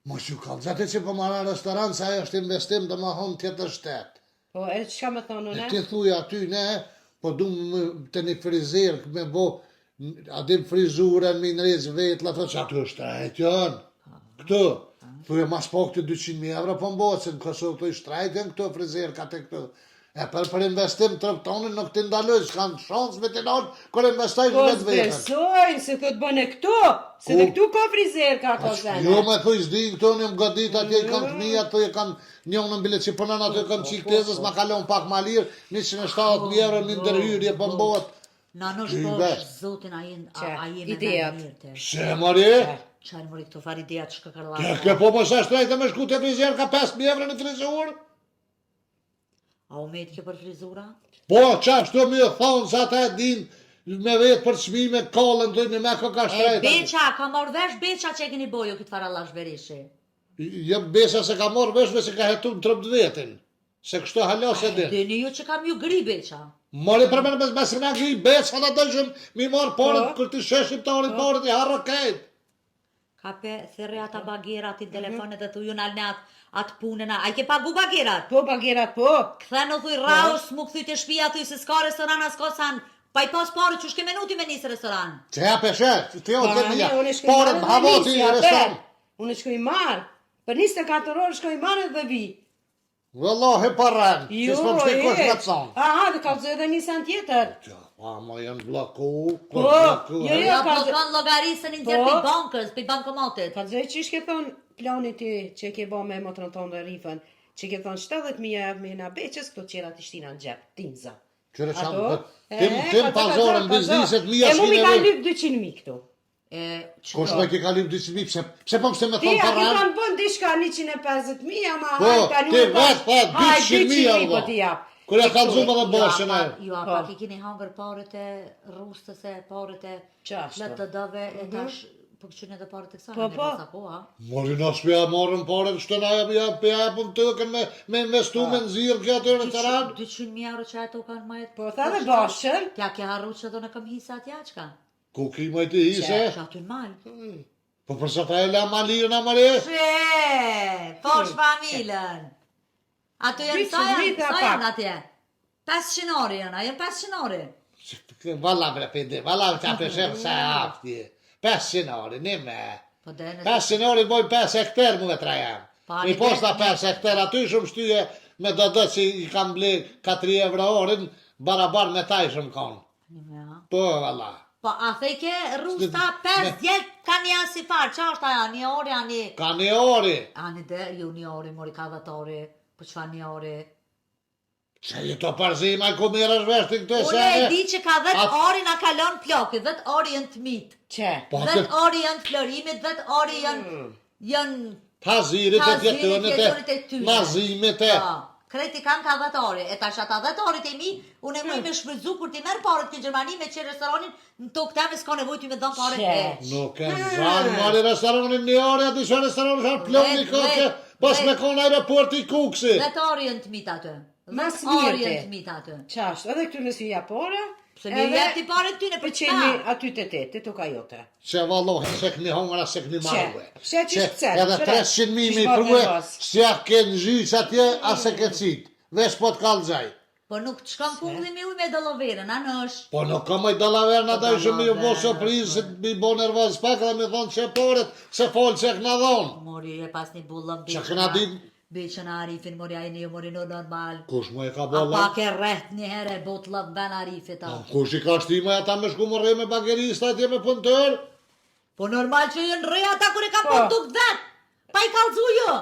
Mos ju kalë, zati që po marra restoran, sa ajo është investim të ma hon tjetër shtetë. Po, e qka me thonë E une? ti thuja aty, ne, po du më të një frizir, me bo, adim frizurën, mi nrez vetë, la të që aty është trajt, janë. Këtu, thuja mas po këtë 200.000 euro, po mbo, se në Kosovë të i shtrajt, janë këtu frizir, ka të këtu. E për investim të rëptonin nuk të ndaloj, s'kanë shansë me të nalë, kër investojnë Po, vetë vetën. s'besojnë, se thot bëne këtu, se dhe këtu ka frizer ka ka zene. Jo me thuj s'di këtu një më godit atje i kanë të mija, ato i kanë njënë në bilet që përnën ato i kanë qik tezës, ma kalon pak ma lirë, 170.000 euro një ndërhyrje për mbot. Na në Ty shposh, vesh. zotin a jen me idejat. në mirë te. Se mori? Qajnë mori këto far ideja që ka Ke karla. ke po mos ashtë trajtë me shku të frizer ka 5.000 euro në frizur? A u me ke për frizura? Po, qashtu mi e thonë sa ta e din me vetë për çmime kallën të me ka ka E shtrajtë. beqa, ka marrë vesh beqa që e keni bojo këtë fara lash verishi. Jo besa se ka morë veshme se ka hetu në trëpt vetin. Se kështu halo se din. Dini ju që kam ju gri beqa. Mori për me se nga gri besa da dëshëm mi marë porët kër të sheshim të orit porët i harë kejt. Ka pe thërre ata bagerat i telefonet dhe thuju në alnat atë punën a. A i ke pagu bagerat? Po, bagerat po. Këthe në thuj raus, mu këthy të shpia thuj se s'ka restoran as ka san. Pa i pas pare që shke minuti me njësë restoran. Që ja peshet, të jo të mija. Unë shkoj Porët më havoti i restoran. Unë shkoj marë. Për 24 orë shkoj marë dhe vi. Wallahi parran, që s'po më shti kush me të thonë. Aha, dhe ka të edhe një sen tjetër. Ma janë bloku, Po, jo, Ja jo, po kanë logarisën i ndjerë Po. pi bankës, pi bankomatit. Ka të që shke thonë planit ti që ke ba me motrën tonë dhe rifën, që ke thonë 70.000 evë me në beqës, këto qera të shtina në gjepë, tinza. Qyre Ato? qamë, tim pazorën bizniset mija E mu mi shkine ka vej. lypë 200.000 këtu. Kush me ki ka lypë 200.000, pse po mëse me Ti, thonë a ki parran? kanë bën dishka 150.000, ama Po, hajtë ka ti një vetë, po, 200.000 po ti japë. Kër e ka zumë dhe boshën e. Ju a pak i keni hangër parët e rustës e parët e Qashtu. letë të dove e tash po këqyne dhe parët e kësa. Po, po. Po, a? Mori në shpja morën parën, kështë na ja pun tëkën me investu me nëzirë kjo aty në restoran. 200.000 euro që ato kanë majet. Po, tha dhe bashën. Tja ke harru që do në kam hisa atja qka? Ku ki më të hise? Që aty në malë. Po përsa ta e la malirë në mare? She, posh familën. Ato janë 200 sa janë, vite sa a janë pak. atje? 500 orë janë, janë 500 orë. Valla bre pindi, valla qa peshem se afti. 500 orë, një me. Po dhe në 500 orë i boj 5 hektar mu e trajan. Pa, I një posta vetë, 5 hektar, aty shumë shtyje me do dhe që i kam ble 4 euro orën, barabar me taj shumë konë. Po, valla. Po, a thej ke rusta 5 djetë ka një si farë, qa është aja, një orë, a një... Ka një ori. A një dhe, ju një orë, mori ka 10 orë, po që fa një orë. Që i to përzima i ku mirë është veshti këtë e Une e di që ka 10 At- orë na kalon ploki, 10 orë janë të mitë. Që? Po, 10 orë janë të florimit, 10 orë janë hazirit e Hazirit, tjetënit jetënit e e tyre. mazimit e. Po, kreti kanë ka dhëtari, e tash ata dhëtarit e mi, unë e muj me shfrytzu kur ti merr parët në Gjermani me që restoranin, në tokë teme s'ka nevojë ty me dhënë parët Qe. veç. Nuk e në zanë, mari restoranin një orë, ati që restoranin që ploni Vet, koke, vet, pas vet. me konë aeroporti Kuksi. Dhëtari në të mit atë. Mas Dhëtari mirë në te. të mit atë. Qashtë, edhe këtu në syja pore. Pse mi jep ti parët ty në për për qeni çfarë? aty të tete, toka jote. Që vallohi, se këni hongra, se këni marrë. Që që shpëcet, Edhe 300.000 i prue, s'ja ke në gjyç atje, ase ke cit. Vesh po të kalzaj. Po nuk të shkon pungli me ujë me doloverën, a nësh? Po nuk ka moj dalaver në da ishë mi u bo Dalaver. surprizë, se mi bo nervoz pak dhe mi thonë që poret, se folë që këna dhonë. Mori e pas një bullëm Që këna din, Beqën Arifin, mori ajni ju mori në normal. kush mu e ka A bo pak e rreth një herë botlëm ben Arifit a. Kush i ka shtima ata me shku më rrej me bagerista atje me punëtër? Po normal që jënë rrej ata kur i kam Po. po tuk vet. Pa i kalzu jo.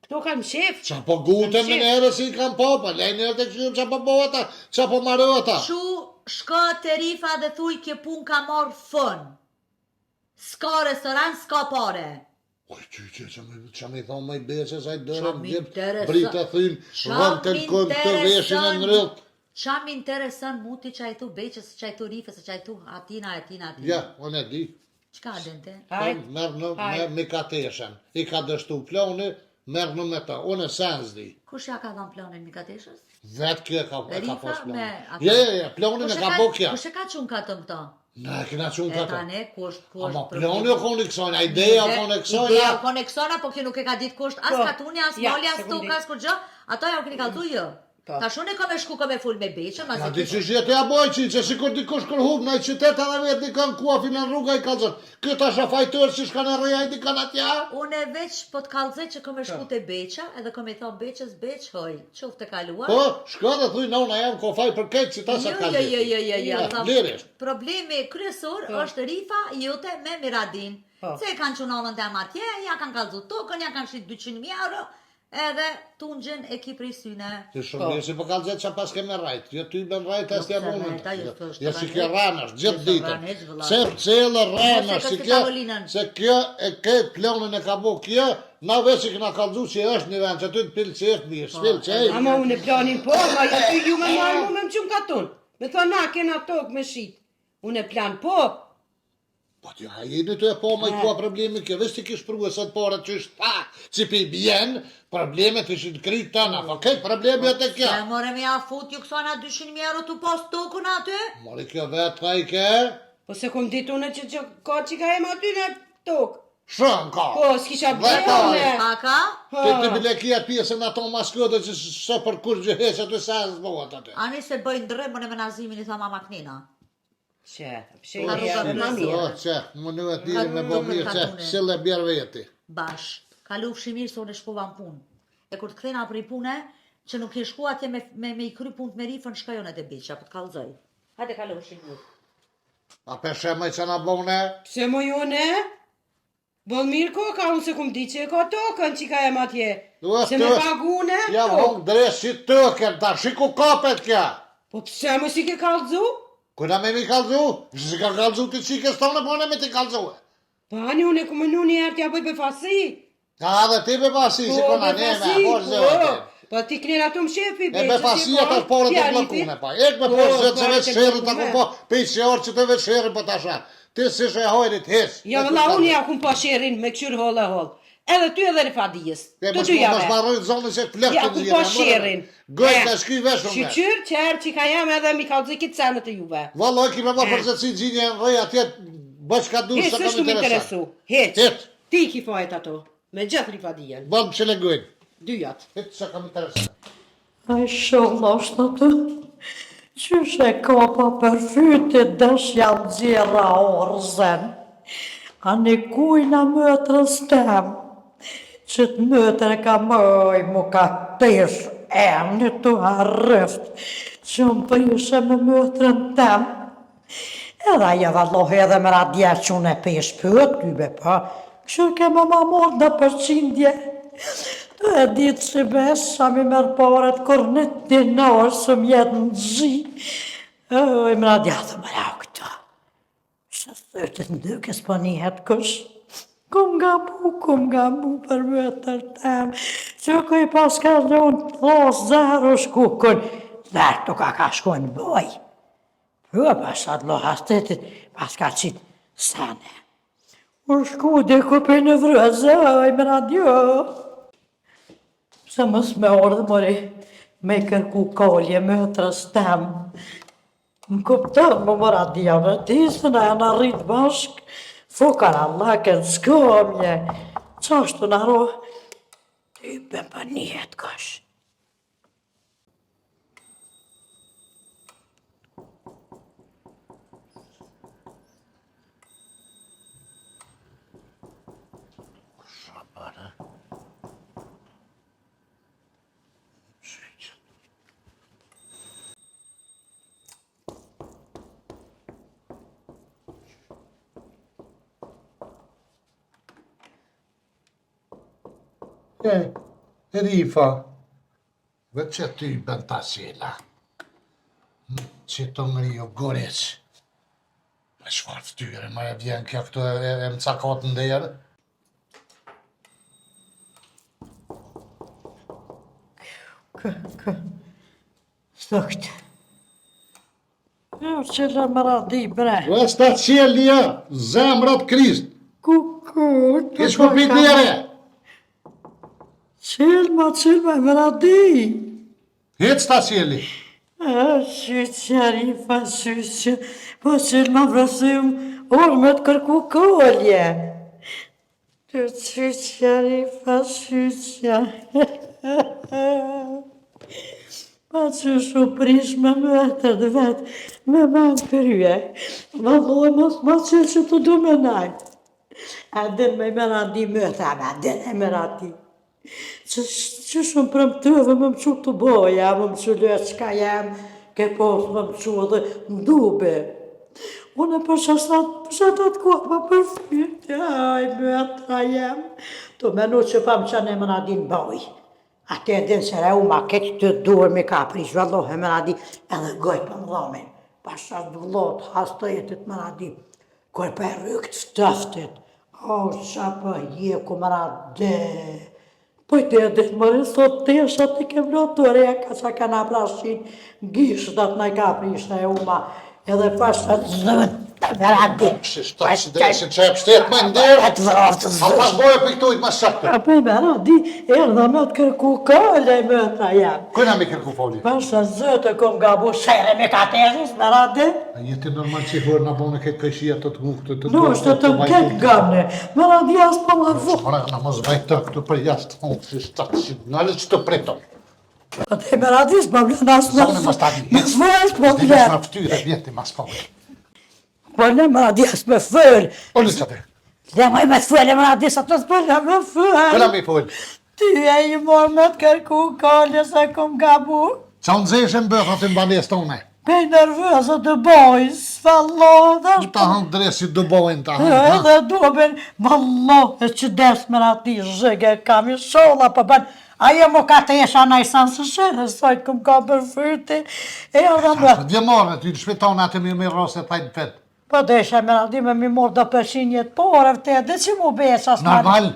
Këto kanë shef. Qa po guten me nere si i kam po, pa lejnë njerë të këshirë qa po bo ata, qa po marrë ata. Shu shka të rifa dhe thuj kje pun ka marrë fën. S'ka restoran, s'ka pare. Oj, që mi thonë me i beqe, sa i dërë, Qa mi interesën- britë e thym, Qa rëmë të mi lkojmë të veshin e në rrët. Qa mi interesën muti që a i thu beqës, që a i thu rifës, që a i thu atina. Ja, unë e di. Qka dente? Hajt. Merë në me Hajt. mikateshen. I ka dështu ploni, merë në me ta. Unë e sens di. Kush ja ka dhënë planin Mikateshës? Vetë kjo e ka Rifa pos ploni. me atë. Je, plonin e ka bo kja. Kush e ka qunë katëm këto? Ne, kina qunë E ka të. tani, kusht. Ama ploni o konë i kësojnë, a ideja o konë i kësojnë. Ideja o konë e kësona, po kjo nuk e ka ditë kusht as Po, katuni, as ja, moli, as sekundi. tuk, as kur gjë. Ato ja u keni kalzu jo. Po. Tash unë e kam e shku kam e ful me beqën, ma Ja se di kjo- që jetë e bojqi, që si kur dikush kur hub në i qytet edhe vetë dikën kuafin në rruga i kalzën. Këtë është fajtër që shka në rreja i dikën atja. Unë e veç po të kallzej që kam e shku te beqa, edhe kam e thonë beqës, beq, hoj, qoftë të kaluar. Po, shka dhe thuj, nona jam ko faj për keq që ta sa ka Jo, tham, lirisht. problemi kryesor është rifa jote me Miradin. Po. Se kanë qunonën të amatje, ja kanë kalzu tokën, ja kanë shit 200.000 euro, edhe tungjën e Kipri syne. Të shumë mirë, si po kalzet që pas keme rajt. Jo ty ben rajt, as t'ja Nuk se bunën. rajta, jo s'është Jo si rajt. kjo ranësh, gjithë Jo s'është ditën. ranësh, vëlla. Se cëllë ranësh, Mos e si kësë kjo, tavolinën. se kjo e këtë plonin e ka bo kjo, na veç i këna kalzu që është një vend, që ty të pilë që është mirë, s'pilë që e. Ama unë e planin po, ma ju me marrë mu me më qumë katon. Me thonë na kena tokë me shit. Unë e plan po. Po t'ja ha jeni të e po ma i kua problemi kjo, veç ti kish pruve sot parat që është pa, që pi bjen, problemet ishin të kritë tana, po këtë problemi atë e kjo. Se more me ja fut ju kësona 200.000 euro të pos tokën aty? Mori kjo vetë ka i ke, Po se kom ditë unë që ka që ka e ma ty në tokë. shumë ka. Po, s'kisha Vetë bërë ai. unë. Pa ka? Të bile kia pjesën ato maskote që së për kur gjëheq aty sa e zbohat aty. Ani se bëjnë dremën e menazimin i thama maknina. Që, pëshe Ka i rruga e ma kryesore. mirë. O, që, më në vetë diri me Ka bo rrugën mirë, që, katune. sile bjerë veti. Bash. Kalu fshimirë se unë e shkova në punë. E kur të kthena për i pune, që nuk e shku atje me i kry punë me rifën, shkajon e të beqa, për të kalzoj. Hajde kalu fshimirë. A peshe me që na bone? Pse mo jone? Bon mirë ko ka unë se kum di që e ka tokën që ka e ma tje. Ua, Se me të- pagune? Ja vong dres si tëken, ta shiku kapet kja. Po pse më si ke kalzu? Kuna me mi kalzu? Si ka kalzu të qikës tonë, po në me ti kalzu. Pani unë e ku më nu një herë t'ja bëj për fasi. Ka dhe ti be pasi, si kona për neme, fasi, por zëvete. Po ti knera të më shefi, E be pasi e të porët të blokune, pa. Ek me por zëtë se veç shërë të ku po, pejtë orë që të veç shërë për tasha. Ti si shë e hojrit hes. Ja vëlla unë ja kum pa sherin me këshyrë hollë hollë. Edhe ty edhe Rifadijës. E Të mos dy mos jave. marrë zonën se flektin Ja ku pa sherin. Gojë të shky veshën me. Shqyqyr që herë që ka jam edhe mi kalëzë kitë cenët e juve. Valla, e kime më përzetësi gjinje në rëj atje, bëq ka du, Hiç sa s'është kam më interesat. interesu. Hiç. Hiç. Ti ki fajt ato. Me gjithë Rifadijen. Bëmë që le gojnë. Dyjat. Hiç sa kam interesat. Ai shollosht atë. Qyshe ka pa për fytit dësh janë gjera orëzen. A në kujna mëtërës tem, që të mëtër ka mëj mu ka tesh emni të harrëft, që më prishe me mëtërën tem. Edhe ajo vallohi edhe më radja që unë e pesh për tybe pa, kështu ke më mamon në përqindje. Të e ditë që besha mi merë paret kur në dinar së mjetë në gji. Oj, më radja të më rau këta. Që thëtë të ndëke s'po njëhet kush. Kom gabu për mëtër tem, që këj pas ka zonë thos zero shkukën, zërë të ka shkojnë boj. Për pasat lohastetit, pas ka qitë sane. U shku dhe kupin në vrëzoj, më radio. Se mës me ordë, mori, me kërku kolje mëtërës tem. Më kuptën, më radio, në tisë në janë arrit bashkë, fukar Allah kënë s'komje, qashtu në ro, ty ben për njët kash. Shabara. Rifa. Vetë që ty bën ta qela. Që të ngri o goreq. Me shfar ftyre, ma e vjen kjo këtu e më cakat në derë. Sëkt. Qëllë më radi, bre. Vës ta qelja, zemrat Krisht. Kuku. Kish kupit njere. Qëllë më radi. Hec ta qeli. Shqyqerifa, po qëllë më vrësim, orë me të kërku kolje. Shqyqerifa, pa që shu prish me mëtër dhe vetë, me mënë përje. Valloj, ma qëllë që të du me naj. A din me më radi mëtër, a din e më radi. Që shumë prëmtëve më që të boja, më që lëtë qka jem, ke posë më që dhe ndube. Unë për shatat kohë më përfytë, aj mëtra jem. Tu menu që pa më që ne më radin boj. Ate e din se re u ma këtë të duër me ka prish, vallohe më radi, edhe gojtë për më dhomin. Pasha dhullot, hasta jetit më radi, kër për rëkt ftëftit. O, qa për jeku më radi. Po i të edhit mërin, sot të eshat i kem lotore, ka qa ka na prashin, gishtat na i ka prish e uma, edhe pasha zëvën, më radi. Shishtat që e pështet me ndërë, a pas boje për këtujt ma shakte. Apo i më radi, erdha me të kërku kale me të jam. Këna me kërku foli? Pasha zëtë kom gabu shere me katezis, më radi. A jeti normal që i hërë në bone këtë këshia të të ngukë të No, është të këtë gamne, më radi asë po më vukë. Ora, në mos vajtë këtu për jashtë, shishtat që në që të preton. Ate më radi s'po vlen asë në Zone mas tani. më fërë s'po Dhe vlen. në ftyre vjeti mas foli. Po në më radi asë më fërë. O në qëte, Dhe më i me të fërë, më radi sa të s'po në më fërë. këna me i foli. Ty e i morë me të kërku kallë se kom gabu. Qa në zeshe më bëhë atë në bandes tone? Pe nervëzë të bojës, valloh, dhe Ta hënë dresi dubojnë ta hënë. edhe duben, valloh, e që desë më radi zhëge kam i shola, po bën, ajo më ka të esha në i sanë së shere, sajtë këm ka për fyrti, e edhe më. Dje morë, ty në shpetone atë mi rose taj në fetë. Po deshe me radi me mi morë do përshinjet porëv të edhe që mu besas më. Normal,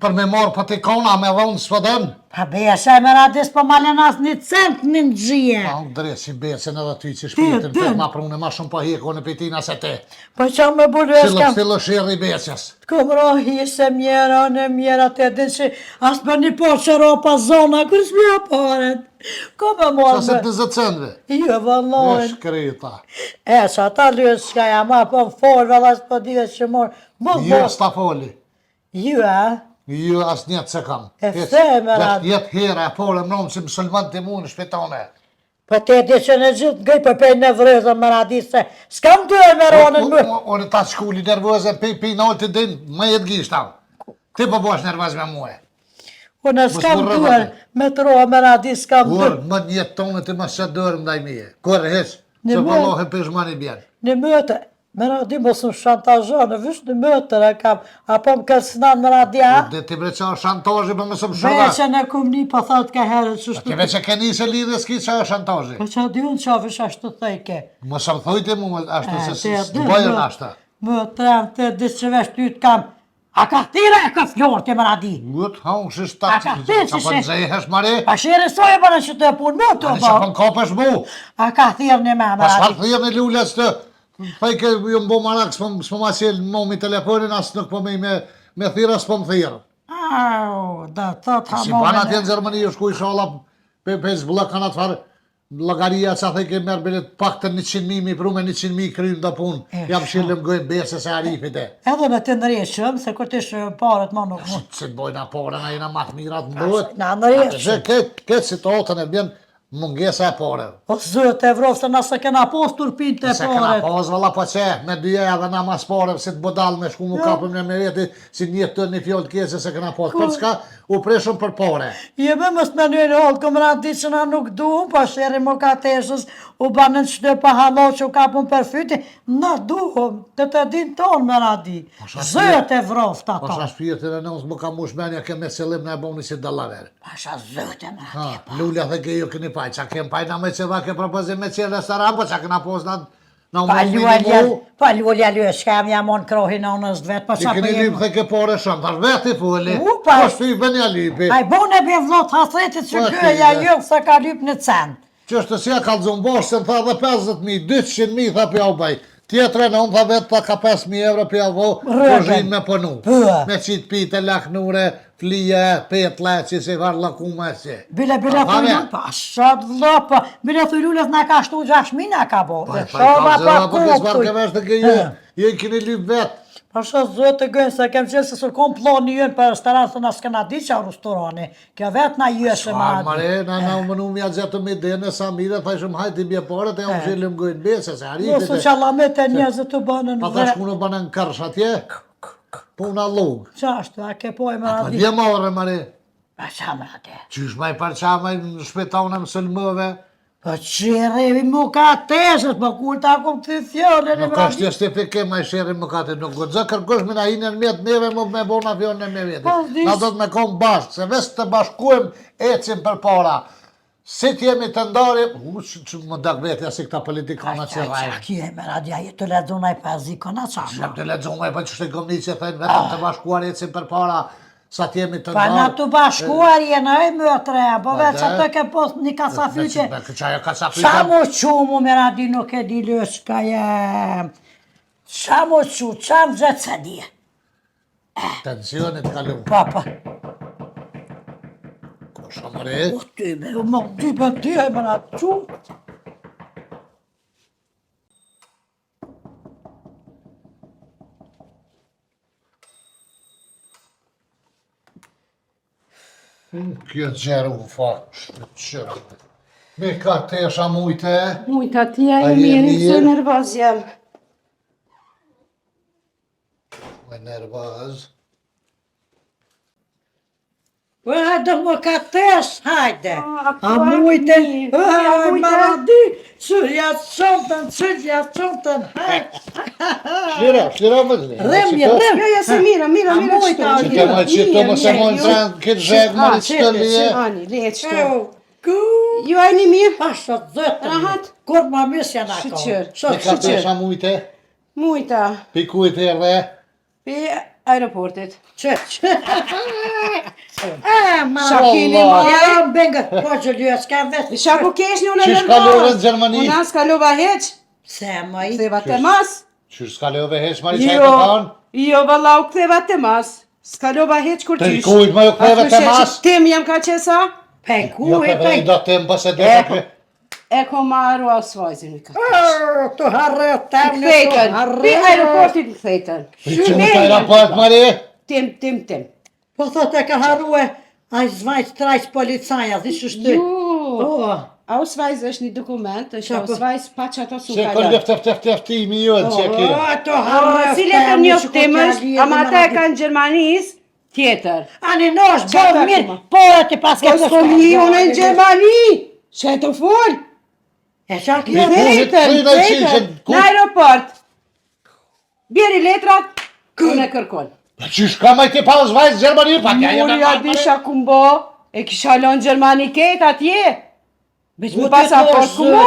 për me morë për t'i kona me dhonë së pëdën. Pa beshe me radis po malen as një cent një në gjie. Ta hënë dresi besën edhe ty që shpirtin Ti, fetë ma prune ma shumë pa heko në petina se te. Po që me bulu e s'kam. Fillo shirë i besës. T'kom rohi se mjera në mjera të edhin që as për një po që ropa zona, kër s'mja paret. Ko me Sa morë se me. 20 centve. Jo, vallojnë. Vesh kreta. E, që ata lësë shka ja ma, po më folë, valla s'po dive që morë. Mo, Jo s'ta foli. ju, a? Jo as njetë se kam. E the me radhë. Jetë hera e folë më nëmë që mësëllman të mu në shpetone. Po te di që në gjithë gëj për pej në vrëzën më radis se s'kam duhe me ronën më. Unë ta shkulli nervozë pi në olë të din, më jetë gishtam. Ti po bosh nervoz me muhe. Unë s'kam Mos duhe rrëvate. me të rohë më radis s'kam duhe. Kur më njetë tonë të më së dërë ndaj mije. Kur heq, Në që më- vallohe për shmani bjenë. Në mëtë, më radi mos më shantazhonë, vësh në mëtër e kam, apo më kërsinan më radi a? Dhe ti bre qa shantajë për më së më shërda. Veqe në kumni po thot ka herët që Ti shtu. veç e ke një se lidhe s'ki qa shantajë. Po që di unë qafësh ashtu thejke. Më së më thujti mu ashtu se Te së bëjën ashtu. Më trem të di që vesh ty të kam A ka thira e ka florë të mëra di. Vët, haun, që A ka thirë që që se... nëzehesh, mare? A shire soj e bërë që të punë më të Ani që pën kapesh mu? A ka thirë një me Pas mëra farë di. thirë në lullës të... Pa i ke ju mbo marak, s'po ma qelë momi telefonin, asë nuk po me thira s'po më thirë. Au, da të të Si ban atje në Gjermani, ju shku i shala pe zblëkan atë farë, lagaria që atë ke merë bilet pak të 100.000, mi pru me 100.000 krymë të punë, jam shilëm gojnë besë se arifit e. Edhe me të ndreshëm, se kur të ishë parët ma nuk mund. Se të bojna pare, na jena matë mirat më bëhet. Na ndreshëm. Që këtë situatën e bjen mungesa e pare. O zëtë e vrofë, se nëse kena pos turpin të Se këna parët. pas valla po që, me dyja edhe na mas pare, si të bodal me shku mu kapëm në me veti, si një të një fjollë kese se këna pas. Për çka u preshëm për pare. Jeme mës me një rallë, këm rati që na nuk duhum, pa sheri më ka teshës, u banën që pa halo që u kapën për fyti, na duhum, të din tonë me radi. Zëtë e vrofë të ato. Pasha shpirtin e nëmës më ka mush menja ke me selim në e boni si dallaver. Pasha zëtë e me Ha, radi. lullja dhe ke ju këni paj, qa kem paj na me qeva ke propozim me qenë restoran, po qa këna pos na Pa umë lualja, minimu. pa lualja lue, shka jam jamon krohin në nësë vetë, pa I qa këni për lypë jemë. dhe ke pore shumë, tash veti fuli. Pa- Po shpi bënja lypi. A i bone be vlot hasretit që Pa, gëja ti, jo se ka lyp në cent. Që është të si ja kalzun bosh, se më tha dhe 50.000, 200.000, tha pja u baj. Tjetre në unë tha vetë ta ka 5.000 euro pja vo, Rrëgën. kozhin me pënu. Pë. Me qitë pite, laknure, flije, petle, që si farë lakume, që. Bile Pa, thuj me. lullë, pa shat vlopa, bile thuj lullës në ka shtu 6.000 në ka bo. Pa, Shoba pa po kësë barë ke kuptuj. vesh të ke ju, ju këni lyp vetë. Pa shë zëtë të gënë se kem qenë se sërkon plani jënë për restoran, se në s'kena di qa restorani. Kjo vetë na jëshë ma Farë di. mare, na u mënu mja gjetë me dhe në Samire, tha shumë hajtë i bje pare, të jam shilëm gojnë bese, se Nësë harifit që allamet e njëzët të bënën Pa dhe. thash mu në banë në kërsh atje, puna lugë. Qashtu, a ke poj me Pa radi. dje more, mare, Pa qa me radi. qysh maj parqamaj në shpetone më sëllmëve, Po qire mu ka teshës, po kur ta kom të fjole në nuk është justifike maj sheri më kate, nuk gëdzë kërkosh me na hinë në mjetë neve më me bona avion në me vjetë. Po, dis- Na do të me kom bashkë, se vesë të bashkuem ecim për para. Si t'jemi të ndari, që më dak vetja si këta politikana që rajnë. Qa kje me radi, a jetë të ledzona i paziko, na qa Shem të lexume, po që shtë kom një që thënë vetëm të bashkuar ecim për para, sa t'jemi të Pa ndarë. na të bashkuar jena e mëtre, po veç dhe? atë ke post një kasafyqe. Qajo ka sa Qa mu qumu me radi nuk e di lësh ka jem. Qa mu qu, qa më gjithë se di. Tensionit kalu. Papa, Ko shamëre? u ty me, u më ty me ty e me radi qu. Kjo gjerë u fakë, qërë. Me ka tesha mujte, Mujta tia A e je mirë, mirë? se nervoz jam. me nervaz. Po hajde më ka tesh, hajde. A, A po, mujte, mirë. me Mujte. radi, sërja qëntën, hajde. Shlira më zli. Rëmje, rëmje. Jo, jo, se mira, mira, A mira mujta, qëto. Që të më qëto më se mojnë tranë, këtë zhegë më një qëtë lije. Ani, le qëto. Ew, ku? Ju ajni mirë? Pasha zëtë. Rahat. Kur ma misja na ka. Shqyqyr. Me ka tesha mujte, Mujta. pikujt e rre. Pe aeroportit. Që. Ma Shakini, Allah. ma. Ja, benga, po që ljo, s'ka vetë. Isha ku kesh një unë Qysh kalove në Gjermani? Unë as kalova heq. Se ma i. Ktheva te mas. Qysh s'kalove heq, mari qaj të Jo, kanë? jo, valla u ktheva te mas. S'kalova heq kur Të qysh. kujt më ju ktheve te mas? Tem jam ka qesa. Pe ku Jo, e për i pe. do të më bëse dhe E, të e ko maru as vajzin i ka. Të harre, tem në të Kthejtën. Pe harre. aeroportit në kthejtën. Që më të raport, mari? Tim. Po thot e ka harrue, a i zvajt trajt policaja, dhi që shty. Jo. Oh, Ausweis është një dokument, është Qa po? ausweis pa që ato su Se kalon. këllë teftimi jonë që ki. të harre. Cile të njoftimës, ama ata e kanë Gjermanis, tjetër. Ani nosh, Qa bo ta mirë, kuma? po e ti pas ke Po s'ko një unë në Gjermani, që e të full, E qa ki? Mi- kthejtën, në aeroport. Bjeri letrat, unë e kërkon. Qysh ka maj ti pa zvajtë Gjermani, pa kja jenë Murja disha kumbo, e kisha lonë Gjermani ketë atje. Më pasaport kumbo.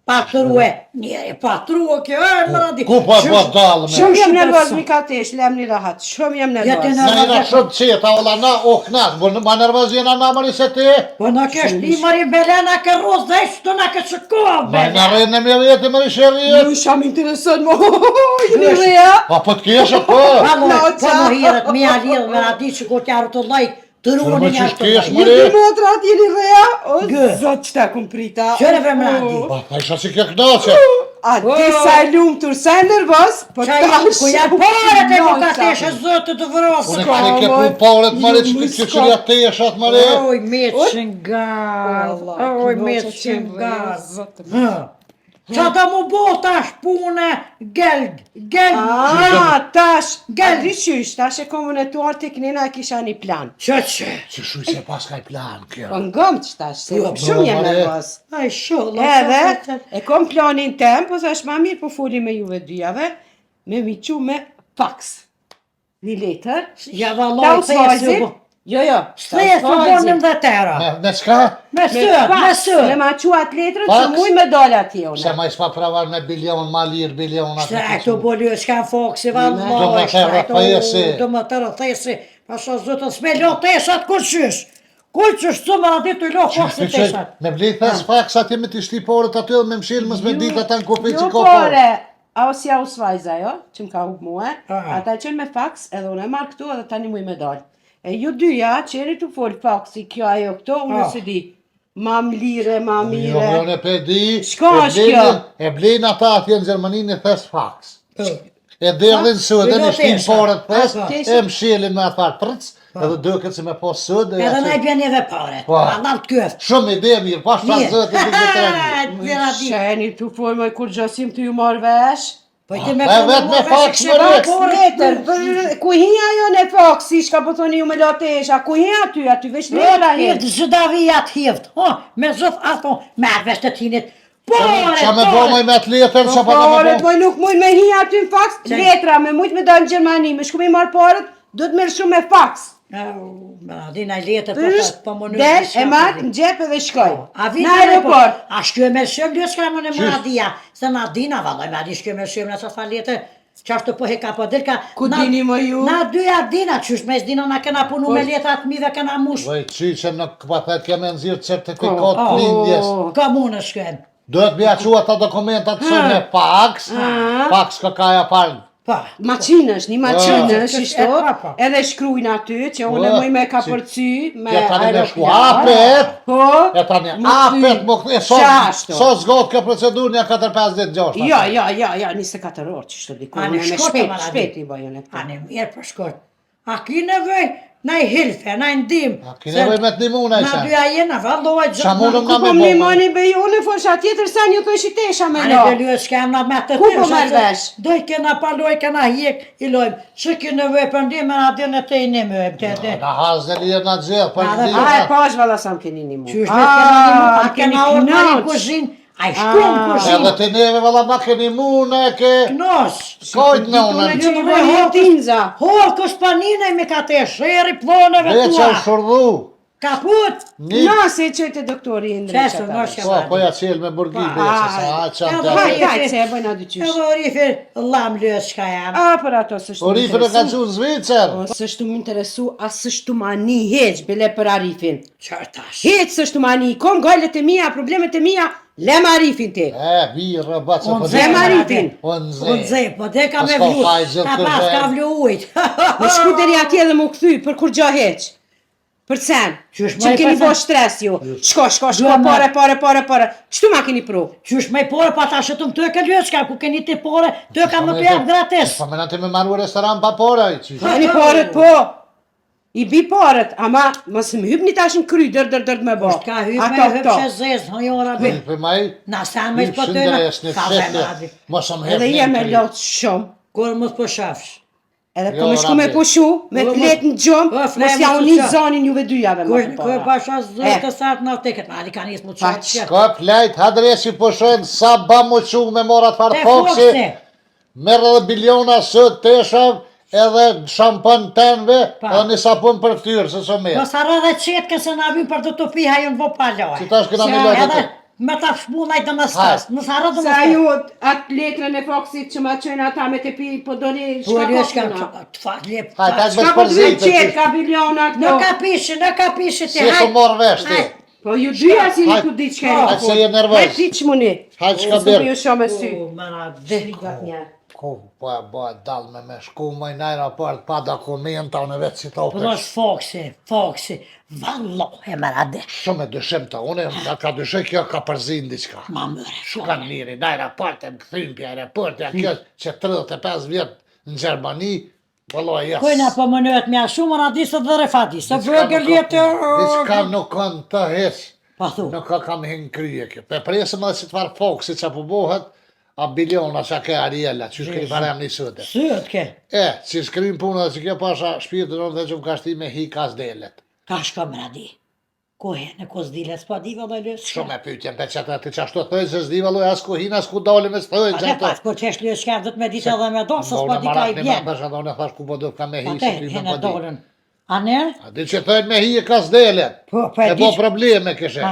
Patrue, njeri patrue kjo e më radi. Ku po dalë me? Shumë jam nervoz mi ka tesh, lem një rahat. Shumë jam Jeti nervoz. nervoz. Na jena shumë qeta, ola na, o knas, ma nervoz jena na mëri se ti. Po në kesh ti mëri belena ke roz dhe ishtu në ke shkoa Ma bele. në rejnë në me vjetë mëri shërjet. Ju sham intereson mo. Një reja. A po t'keshe po? Po më hirët, mi a lidhë me radi që kur t'jarë të lajk, të Më ruonin që jarë të shkesh lajk. më Një motrat jeni reja. O Gë. zot qëta kum prita. Qëre vë më radi. Pa isha si kjo knaqe. A di sa e lumtur, sa e nervoz. Po Qa i ku janë paret e ku ka teshe zëtë të vrosë. Unë e ke pu paret mëri që qërja te eshat mëri. Oj, me qëngar, oj, me qëngar. Qa ta mu bo tash pune, geld. Tash, Gel. di qysh, tash e komunituar të knina e kisha një plan. Që? Që shuj se pas ka i plan kjo. Po ngëm që tash, se Jo, shumë jam mare. nervoz. Aj, sholla. Edhe, e kom planin tem, po thash ma mirë po foli me juve dyjave, me mi qu me fax. Një letër. Ja Ta valoj, u të jesë svajzit. Jo, jo. Thjesë të bonim dhe tera. Me s'ka? Me Me sët, me fax. Me sët. ma qu atë letrën Fax? që muj me dole atje Se une. ma ispa pravar me bilion, ma lirë bilion. Shte e këtu bolio, s'ka foksi, Do më valoj, të rëthesi. do më të rëthesi. Pasha zëtën s'me lo tesat kur qysh. Kur qysh të më radit të lo foksi tesat. Me bli thes fax atje me t'i shtiporët aty dhe me mshilë mësë me ditë ata në kupi që Jo ko pore, a si a u svajza jo, që m'ka u mua, Aha. ata qenë me fax edhe unë e marrë këtu edhe tani muj me dalë. E ju dyja, qeni të folë faxi, kjo ajo këto, unë Ah. se di. Ma mlire, ma Jo, mire. jo, ne pe di. Shko e është blin- kjo? E blin ata atje në Gjermani në thes fax. E derdhin sëdë, Bilo në shtin tesha. porët thes, Aha. e mshilin me atar prëc, edhe dëket si me po sëdë. Edhe na i bjen edhe pare. Po. A nalt këft. Shumë ide mirë, pa shtë zëtë i të treni. Sheni të folë me kur gjosim të ju marrë vesh. Po ti me vetë me fax, kështë more. Letër, ku hi ajo në faxi, shka po thoni ju me latesha, ku hi aty veç letra hi. Hirt, zëdavijat hirt. Me zëth ato, me vesh të tinit. Pare, Qa me bo moj me të letër, qa pa ka me Paret, bo? moj nuk muj me hi aty në fax, letra, me mujt me dalë në Gjermani, me shku me marrë paret, do të merë shumë me fax. Dina i letër, po më nuk. Del, e marrë në gjep edhe shkoj. A vitë Në aeroport. A shkjo me shumë, dy s'ka më në Muradia. Se na dina, valoj, me adi shkjo me shumë, në sa letër, qashtu po heka po dilka. Ku dini më ju? Na dyja dina, qysh me s'dina, na kena punu me letrat mive, kena mush. Vaj, që nuk këpathet keme nëzirë certifikat lindjes. Ka mu në shkjem. Duhet bja që ata dokumentat së me fax, fax ka kaja parë. Pa. Maqinësh, një maqinësh, ishto, pa. edhe shkrujnë aty, që unë muj me ka përcy, me Ja tani me shku aeroplan. apet, Po, ja tani Më apet, thy. më këtë, Qashtu. so zgot kjo procedurë një 4-5 ditë gjashtë. ja, 24 orë që shto diku, A me në shkot shpet, të shpet i bojën e A këta. në mirë për shkot. A ki nevoj, na i hilfe, na i ndim. A ki nevoj me t'nimu na i Na sen. dyja jena, valloj Qa mundëm Ku na po me më bo? moni be ju në fosha tjetër sa një të shitesha me A lo. në bëllu s'kem na me të Ku po merr vesh? Doj kena paloj, kena hjek, i lojmë. Që ki nevoj për ndim, e na dine të i një mëjmë të edhe. Na hazë në lirë na gjithë, për A, dhe një A e pash valla sa më keni një mu. Qysh me kena një mu, a kena orë në një kuzhin, a i shku në kuzhin. Edhe të neve valla ma keni mu në ke... Knos. Kojt në Unë unën. që i bojën tinza. Hor, kës panine me ka të sheri ploneve Dhe që u tua. shurdu. Kaput. Një... Na se që të doktori Indre Qesë, që mos ta. jam. Po ja qelë me burgi dhe që sa a qanë të... Hajt se e bëjnë aty qysh. Edhe orifir, lam lës që ka jam. A, për ato së shtu më Orifin e ka interesu. që në Zvicër. Së shtu më interesu, a së shtu ma një heq, bile për Arifin. Qërtash. Heq së shtu ma një, kom gajlet e mija, problemet e mija, lem Arifin ti. Birë, baca Unë po zë, Lem Arifin. Unë Unë zë, po dhe ka Pas me ka vlu. faj gjithë Ka këtë pas ka vend. vlu ujt. Me shku deri atje dhe më këthy, për kur gjo heq. Për sen, Qysh, që ma i keni pasan- bo stres ju. Shko, Duhet ma- pare. Qëtu ma keni pru? Qysh me pore pa ta shëtëm të e ke lëska, ku keni ti pore, të e ka më të jam gratis. Po me në të me marru restoran pa pora i që. Keni paret po. I bi paret, ama mos më hypni tash në kry, dër me bo. Ka hyp me Ato hyp këto. që zezë, hojora be. Për maj, Na sa me hyp po të shëndres në ka fshete, zemradi. mos më Edhe hep jem e një lot shumë. Kur mos po shafsh. Edhe Jo, po më shku me rabi. pushu, me Po, flet në gjumë, po, mos flem ja në unin social. zonin juve dyjave Kur më kur përpara. pasha zë E. të sartë në teket, ma di ka njës mu Pa, qatë. Shko plejt, hadresi po shojnë sa ba mu qu me morat farë Te foksi, foksi. merë edhe biliona sët teshav, edhe shampan tenve, Pa. edhe një sapun për ftyrë, se së mirë. Mos arra dhe qetë këse na vim për të të piha ju në bo paloj. Si tash këna një lojtë me ta shpunaj të më stas. Nësë harro të më Sa stas. ju atë letrën e Foksit që ma qënë ata me të pi, po do një Po shka një shka kokuna. të fat, lep. Hajt, hajt, Shka po të Përzit, qetë ka biliona Në këto. ka pishi Si ti, e ku morë vesh ti? Po ju dyja si një Hajt, ku ditë shka hajt, se je nervoz. Hajt ti që muni. Hajt, shka Së birë. ju shumë me sy. O, mëra dhe. Ku, po e bëhet dal me shku më në aeroport pa dokumenta, unë vetë si to Po për është Foksi, vallo e mëra dhe. shumë e dyshim të unë, ka dyshim kjo ka përzin diqka. Ma mëre, Shkan miri, në aeroport e më këthim për aeroport, ja kjo që 35 vjetë në Gjermani, vëlloj jas. Kujna po më nëhet mja shumë, mëra disë dhe refadisë. Së vëgër jetë... Diçka nuk kanë të heq, Pa thu. nuk ka kam hin kryje kjo. Pe presëm edhe si të farë Foksi që po bohet, a biliona që ke Ariela, që shkri farem një sëte. Sët ke, Që shkrim punë dhe që kjo pasha shpirtë në dhe që më ka shti me hi kas delet. ka shka mëra di. Kohe, në kos dile, s'pa diva dhe lësë. Shumë e pytjen, pe që të që ashtu thëjnë se s'di valoj as ku hin, as ku dalim e s'thëjnë. A ne pas, kur që është lësë shkef dhe të me ditë edhe me do, se s'pa di ka i bjen. Dhe unë e thash ku po do ka me hi, Pa se te, ty me hene po di. dolën. A ne? A di që thëjnë me hi e kas delet. Po, e E di po që... probleme këshe.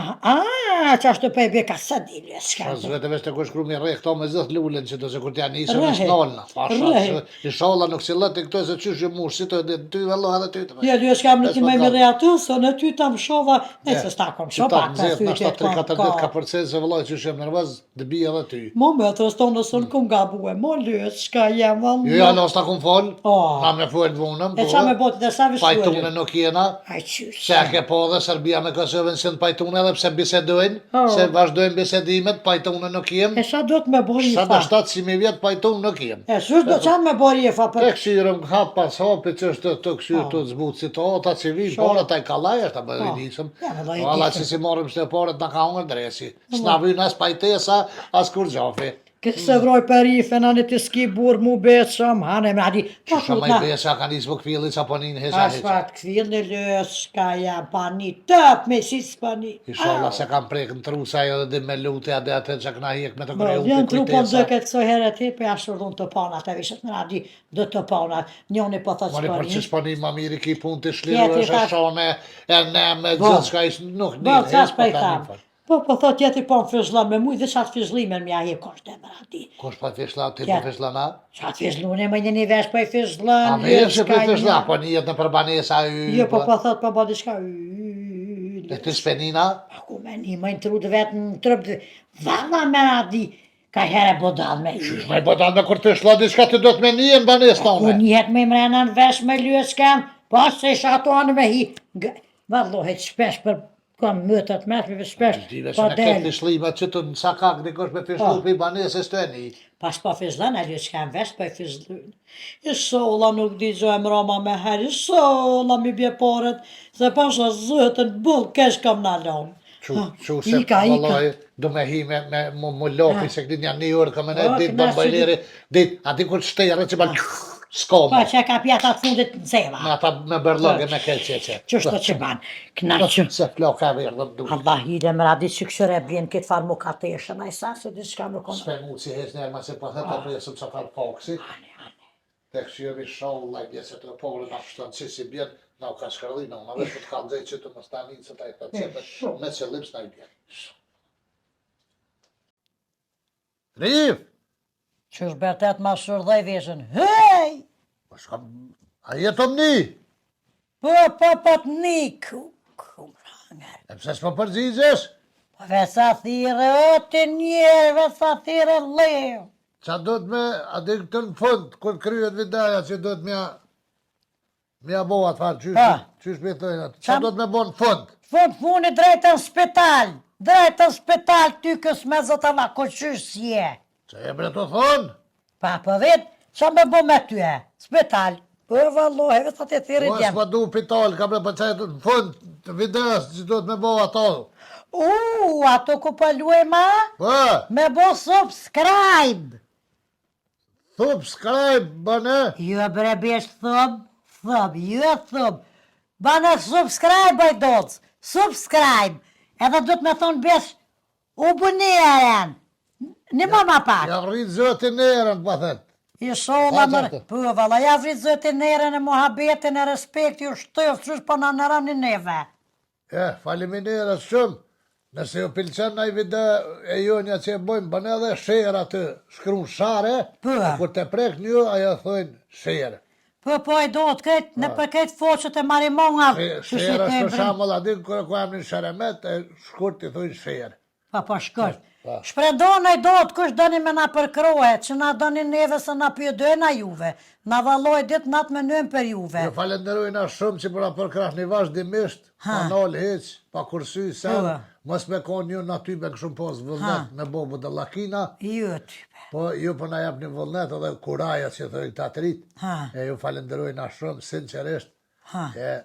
që ashtu pe i be ka sa di lësë shkef. Pas vetë vesh të ku shkru mi rrej këto me zëth lullen që do se kur t'ja nisë Rrehi. në snolna. Pasha, Rrehi. inshallah nuk si lëti këto se qysh ju mush, si të edhe ty vallo edhe ty të me. Jo, dy është kam në ti me Pesë dhe aty, se në ty tam shova, ne se sta kom Që shopa, ta ka nëzit, në fytje 3-4 dit ka përcet se vëllaj që shem nervoz, dëbi edhe ty. Mo me të stonë në sonë kum gabue, mo lësë, shka jem, Jo, vëllë. ja, nos ta kum fol, Oh. na me full vunëm, E qa me botë dhe sa pajtune vështuar. nuk jena, Aj qysh. se ke po dhe Serbia me Kosovën si në pajtune edhe pse bisedojnë, Oh. se vazhdojnë bisedimet, pajtune nuk jem, E sa do të me bori sa fa? në 700.000 vjetë pajtune nuk jem. E shush do qa me bori e fa Te për... këshirëm hap pas hapi që është të këshirë të zbutë si të ota civil, po në taj kalaj është të bëdhe disëm. Ja, me dojë Alla disëm. që si morëm shteporët në ka unger dresi. S'na vynë as pajtesa, as kur gjafi. Këse vroj për i fenani të ski burë mu betë shumë, hane me adi. Po Shumë kut i na... besa ka njësë më këpillit sa po një në hesa heqa. Asfalt këthil në lësë, shka jam pa një tëp me si s'pa një. Inshallah se kam prek në trusa jo dhe me lute adhe atë që këna hiek me të Bo, kërë vjen upi trupon kujtesa. dhe këtë këso herë ti, për jashtë shurdun të pana, të vishët në radi dhe të pana, njoni po thot Mori për që s'pani. s'pani ma miri ki pun të Tjetri shliru, është thash- shone, e ne me Bo. gjithë shka ishë nuk Bo, një, thash po për i ta një tham. fal. Po thot jeti po në fizlan me mujë dhe qatë fizlimen mja je kosht e më radi. Kush pa fishla, ti Ja. po fishla na? Qatë fizlune me një vesh po i A fizlan, me e që po fishla, po një jetë në përbanesa y. Jo, po thot po bodi shka, E ti spenina? Aku me një më në trut vetë në trëp dhe, valla me radi, ka herë bodal me i. Me bodan me kur të shla diçka ti do të me një në banes Ku tone. njët me mrena në vesh me lyës kem, pas se isha ato anë me hi. Vallohet shpesh për kam mëtët me shpesh Dive që pa në këtë del. fishlimet që të në sakak dikush me fishlu Po. për i baneses të e një. Pas pa fizlan, e lyës kem vesh pa i fizlun. I sola nuk di gjojmë roma me her, i sola mi bje paret, se pasha zëtën bull kesh kam në lonë. Që se vallaj, do me hi me më lopi, se këtë një një orë ka me ne Po, ditë këna bëmbajleri, ditë, a di kur shterë që ban s'ko Pa me. që ka pjata të fundit në ceva. Me ata me berlogë me këtë që. Qështë të që ban, knaqë. Se floka e verë dhe du. Allah i dhe më radi që këshër e bjen këtë farë më ka të eshën, a i sa se di shka më konë. S'pe mu si hes njerë ma se po theta presëm që farë foksi. Te këshirë i shohë lajbje se të porë në shtënë që si bjenë, na u ka shkërlina, unë vesh të kanë dhej që të më stanin që ta i të qepe, me që lips na i bjenë. Riv! Që është bertet ma shërdhej veshën, hej! Po shka, a jetë omni? Po të niku, kumranger. E pse s'po përgjigjesh? Po vesa thire, o të njerë, vesa thire leo. Qa do të me, a di këtë në fund, kur kryet videja që do të mja bo atë farë, Pa. qysh me thëjnë atë, qa do të me bo në fund? Fund funi drejtën spital, drejtën spital ty kës me zëtëva, ko qysh si e. Që e bre të thonë? Pa po vetë, qa me bo me ty e, spital. Po vallohe, vesa të thire Po djem. s'pa du pital, ka bre për qaj në fund të videos që do të me bo ato. Ato ku po luema, Po, me bo subscribe. subscribe, bëne. Jo bre besh thub, jo thub. Bane subscribe baj doc, subscribe. Edhe do të me thonë besh, u buneren. Në mama pak. Ja rritë zëtin erën, pa thëtë. I shola Ha, mërë, qartë. po valla, ja vrit zëti nërën e muhabetin e respekti u shtëf, qysh po në nëram një neve. Faleminderit shumë. Nëse ju pëlqen ai video e jonja që e bojmë, bën edhe share aty, shkruan share, Po. e kur të prek një, ajo thonë share. Po e do të këtë në për këtë foqët e marimonga. Share është për shembull aty kur jam në Sheremet, e shkurt i thonë share. Po shkurt. Pa. Shprendon e do të kush doni me na përkrohe, që na doni neve se na pyedojna juve. Na valloj dit natë me nëmë për juve. Ju falenderojna shumë që për a përkrahni vazhdimisht, pa nal heq, pa kursy, sen, mos me konë ju në aty me këshum pos vullnet me bobu dhe lakina, Jo type. po ju për na jep një vullnet edhe kuraja që thëjnë të atrit, e ju falenderojna shumë, sinqerisht, e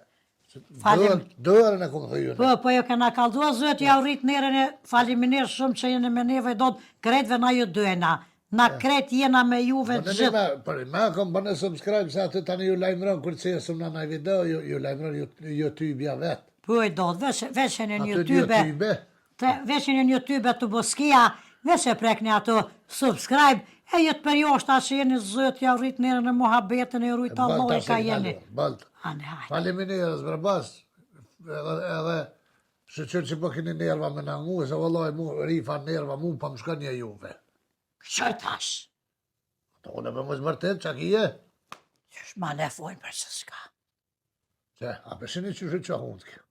dërën e kumë thëju. Po jo kena kaldua zëtë ja u rrit nerën e faliminir shumë që jene me neve i do të kretve na ju dojna. Na kret jena me juve të gjithë. Me kom bënë subscribe se aty tani ju lajmëron kur që jesëm në nëj video, ju lajmëron YouTube-ja vetë. Po e do të veçen në Aty YouTube. Veçen në YouTube të Boskia, veç e prekni ato subscribe, e jetë për jo është që jeni zëtë ja u rrit nerën e muhabetën e rujtë Allah ka jeni. Bëllë. Faleminderit zbarbas, edhe shëqër që po keni nerva me na ngu, se vëllaj mu rifa nerva mu pa më shkën një juve. Qoj tash? Të unë me mos mërtet, që kije? Qysh ma ne fojnë për që s'ka. Që, a përshini që shë që hundë kjo.